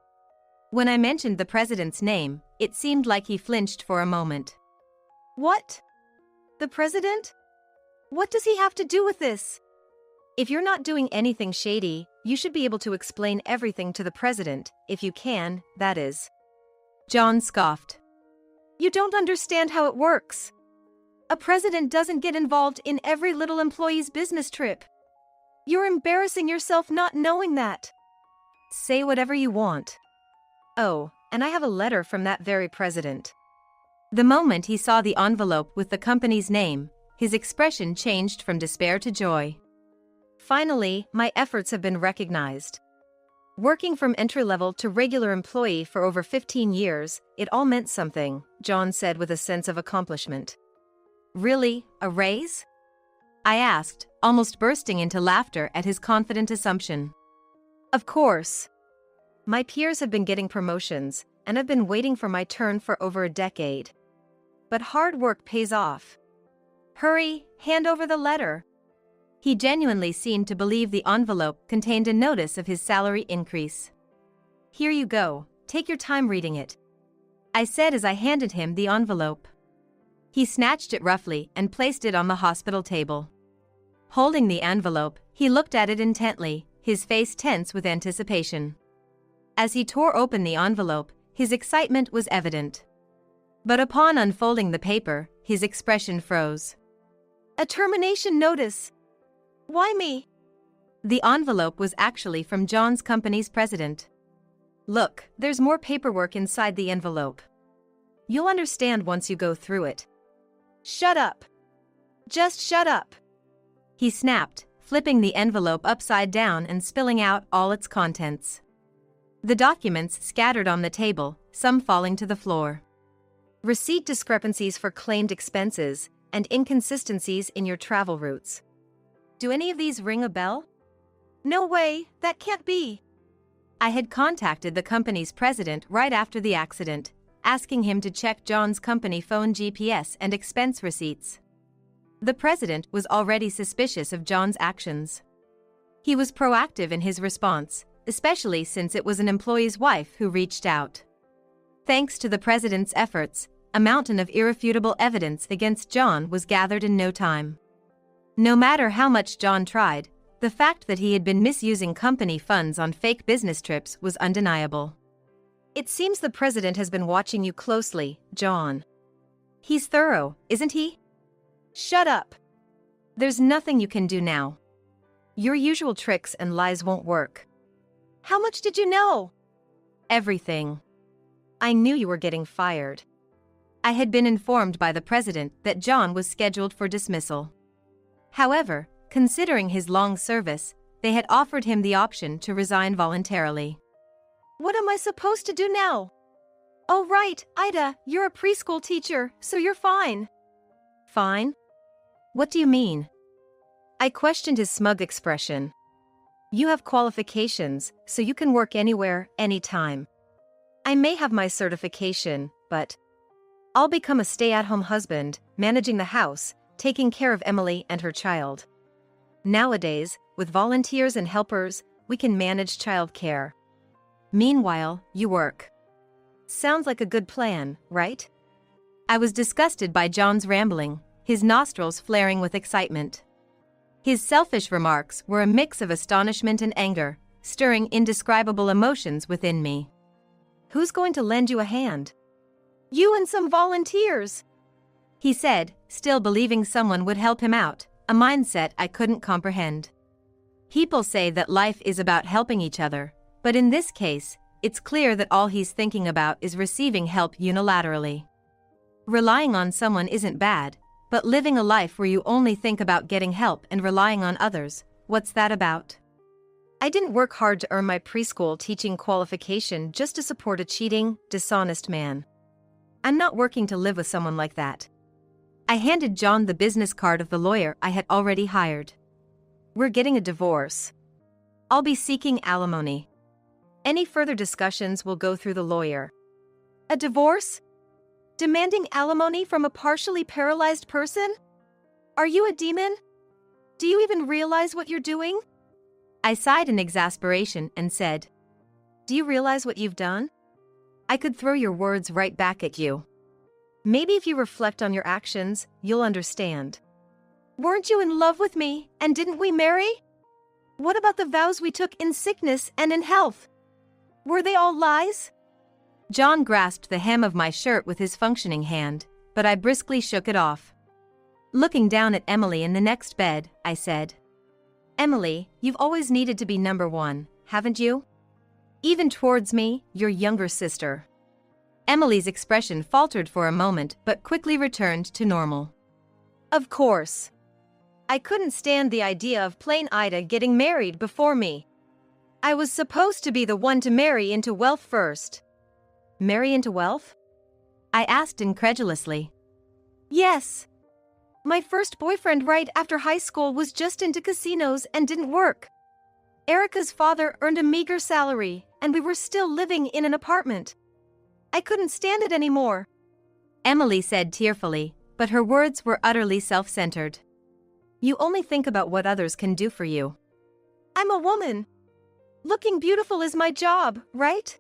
When I mentioned the president's name, it seemed like he flinched for a moment. What? The president? What does he have to do with this? If you're not doing anything shady, you should be able to explain everything to the president, if you can, that is. John scoffed. You don't understand how it works. A president doesn't get involved in every little employee's business trip. You're embarrassing yourself not knowing that. Say whatever you want. Oh, and I have a letter from that very president. The moment he saw the envelope with the company's name, his expression changed from despair to joy. Finally, my efforts have been recognized. Working from entry-level to regular employee for over 15 years, it all meant something, John said with a sense of accomplishment. Really, a raise? I asked, almost bursting into laughter at his confident assumption. Of course. My peers have been getting promotions, and I've been waiting for my turn for over a decade. But hard work pays off. Hurry, hand over the letter. He genuinely seemed to believe the envelope contained a notice of his salary increase. Here you go, take your time reading it. I said as I handed him the envelope. He snatched it roughly and placed it on the hospital table. Holding the envelope, he looked at it intently, his face tense with anticipation. As he tore open the envelope, his excitement was evident. But upon unfolding the paper, his expression froze. A termination notice. Why me? The envelope was actually from John's company's president. Look, there's more paperwork inside the envelope. You'll understand once you go through it. Shut up. Just shut up. He snapped, flipping the envelope upside down and spilling out all its contents. The documents scattered on the table, some falling to the floor. Receipt discrepancies for claimed expenses and inconsistencies in your travel routes. Do any of these ring a bell? No way, that can't be. I had contacted the company's president right after the accident, asking him to check John's company phone GPS and expense receipts. The president was already suspicious of John's actions. He was proactive in his response, especially since it was an employee's wife who reached out. Thanks to the president's efforts, a mountain of irrefutable evidence against John was gathered in no time. No matter how much John tried, the fact that he had been misusing company funds on fake business trips was undeniable. It seems the president has been watching you closely, John. He's thorough, isn't he? Shut up. There's nothing you can do now. Your usual tricks and lies won't work. How much did you know? Everything. I knew you were getting fired. I had been informed by the president that John was scheduled for dismissal. However, considering his long service, they had offered him the option to resign voluntarily. What am I supposed to do now? Oh right, Ida, you're a preschool teacher, so you're fine. Fine? What do you mean? I questioned his smug expression. You have qualifications, so you can work anywhere, anytime. I may have my certification, but I'll become a stay-at-home husband, managing the house, taking care of Emily and her child. Nowadays, with volunteers and helpers, we can manage childcare. Meanwhile, you work. Sounds like a good plan, right? I was disgusted by John's rambling, his nostrils flaring with excitement. His selfish remarks were a mix of astonishment and anger, stirring indescribable emotions within me. Who's going to lend you a hand? You and some volunteers, he said, still believing someone would help him out, a mindset I couldn't comprehend. People say that life is about helping each other, but in this case, it's clear that all he's thinking about is receiving help unilaterally. Relying on someone isn't bad, but living a life where you only think about getting help and relying on others, what's that about? I didn't work hard to earn my preschool teaching qualification just to support a cheating, dishonest man. I'm not working to live with someone like that. I handed John the business card of the lawyer I had already hired. We're getting a divorce. I'll be seeking alimony. Any further discussions will go through the lawyer. A divorce? Demanding alimony from a partially paralyzed person? Are you a demon? Do you even realize what you're doing? I sighed in exasperation and said, Do you realize what you've done? I could throw your words right back at you. Maybe if you reflect on your actions, you'll understand. Weren't you in love with me, and didn't we marry? What about the vows we took in sickness and in health? Were they all lies? John grasped the hem of my shirt with his functioning hand, but I briskly shook it off. Looking down at Emily in the next bed, I said, Emily, you've always needed to be number one, haven't you? Even towards me, your younger sister. Emily's expression faltered for a moment but quickly returned to normal. Of course. I couldn't stand the idea of plain Ida getting married before me. I was supposed to be the one to marry into wealth first. Marry into wealth? I asked incredulously. Yes. My first boyfriend right after high school was just into casinos and didn't work. Erica's father earned a meager salary, and we were still living in an apartment. I couldn't stand it anymore, Emily said tearfully, but her words were utterly self-centered. You only think about what others can do for you. I'm a woman. Looking beautiful is my job, right?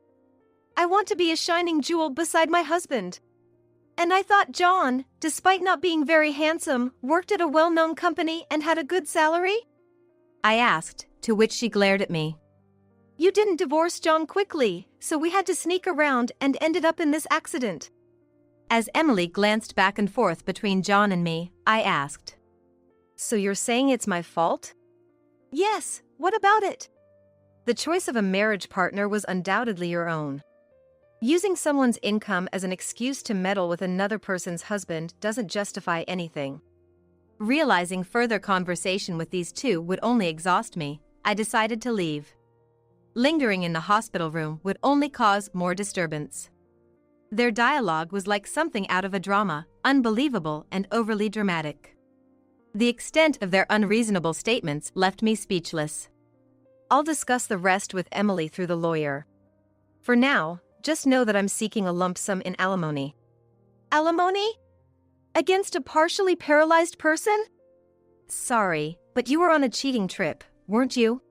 I want to be a shining jewel beside my husband. And I thought John, despite not being very handsome, worked at a well-known company and had a good salary? I asked, to which she glared at me. You didn't divorce John quickly, so we had to sneak around and ended up in this accident. As Emily glanced back and forth between John and me, I asked. So you're saying it's my fault? Yes, what about it? The choice of a marriage partner was undoubtedly your own. Using someone's income as an excuse to meddle with another person's husband doesn't justify anything. Realizing further conversation with these two would only exhaust me, I decided to leave. Lingering in the hospital room would only cause more disturbance. Their dialogue was like something out of a drama, unbelievable and overly dramatic. The extent of their unreasonable statements left me speechless. I'll discuss the rest with Emily through the lawyer. For now, just know that I'm seeking a lump sum in alimony. Alimony? Against a partially paralyzed person? Sorry, but you were on a cheating trip, weren't you?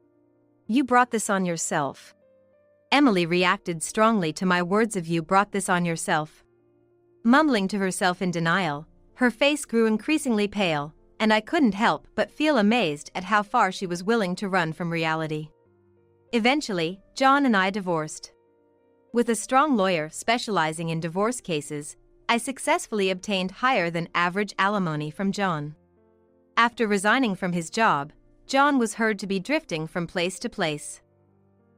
You brought this on yourself. Emily reacted strongly to my words of "you brought this on yourself." Mumbling to herself in denial, her face grew increasingly pale, and I couldn't help but feel amazed at how far she was willing to run from reality. Eventually, John and I divorced. With a strong lawyer specializing in divorce cases, I successfully obtained higher than average alimony from John. After resigning from his job, John was heard to be drifting from place to place.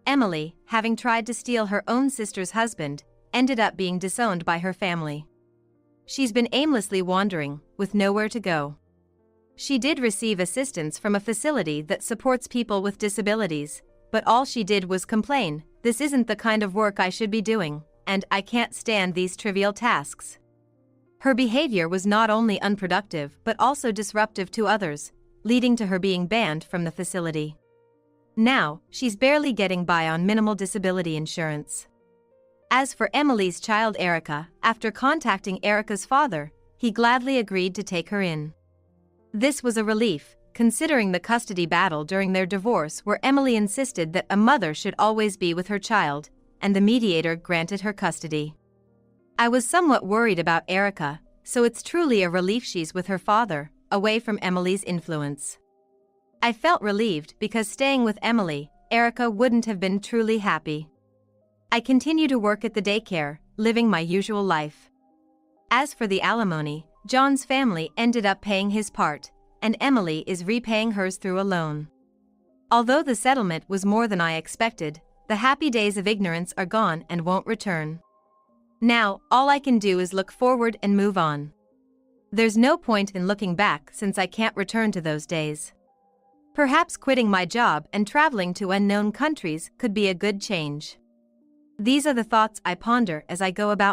Emily, having tried to steal her own sister's husband, ended up being disowned by her family. She's been aimlessly wandering, with nowhere to go. She did receive assistance from a facility that supports people with disabilities, but all she did was complain, "This isn't the kind of work I should be doing, and I can't stand these trivial tasks." Her behavior was not only unproductive but also disruptive to others, leading to her being banned from the facility. Now, she's barely getting by on minimal disability insurance. As for Emily's child Erica, after contacting Erica's father, he gladly agreed to take her in. This was a relief, considering the custody battle during their divorce where Emily insisted that a mother should always be with her child, and the mediator granted her custody. I was somewhat worried about Erica, so it's truly a relief she's with her father, away from Emily's influence. I felt relieved because staying with Emily, Erica wouldn't have been truly happy. I continue to work at the daycare, living my usual life. As for the alimony, John's family ended up paying his part, and Emily is repaying hers through a loan. Although the settlement was more than I expected, the happy days of ignorance are gone and won't return. Now, all I can do is look forward and move on. There's no point in looking back since I can't return to those days. Perhaps quitting my job and traveling to unknown countries could be a good change. These are the thoughts I ponder as I go about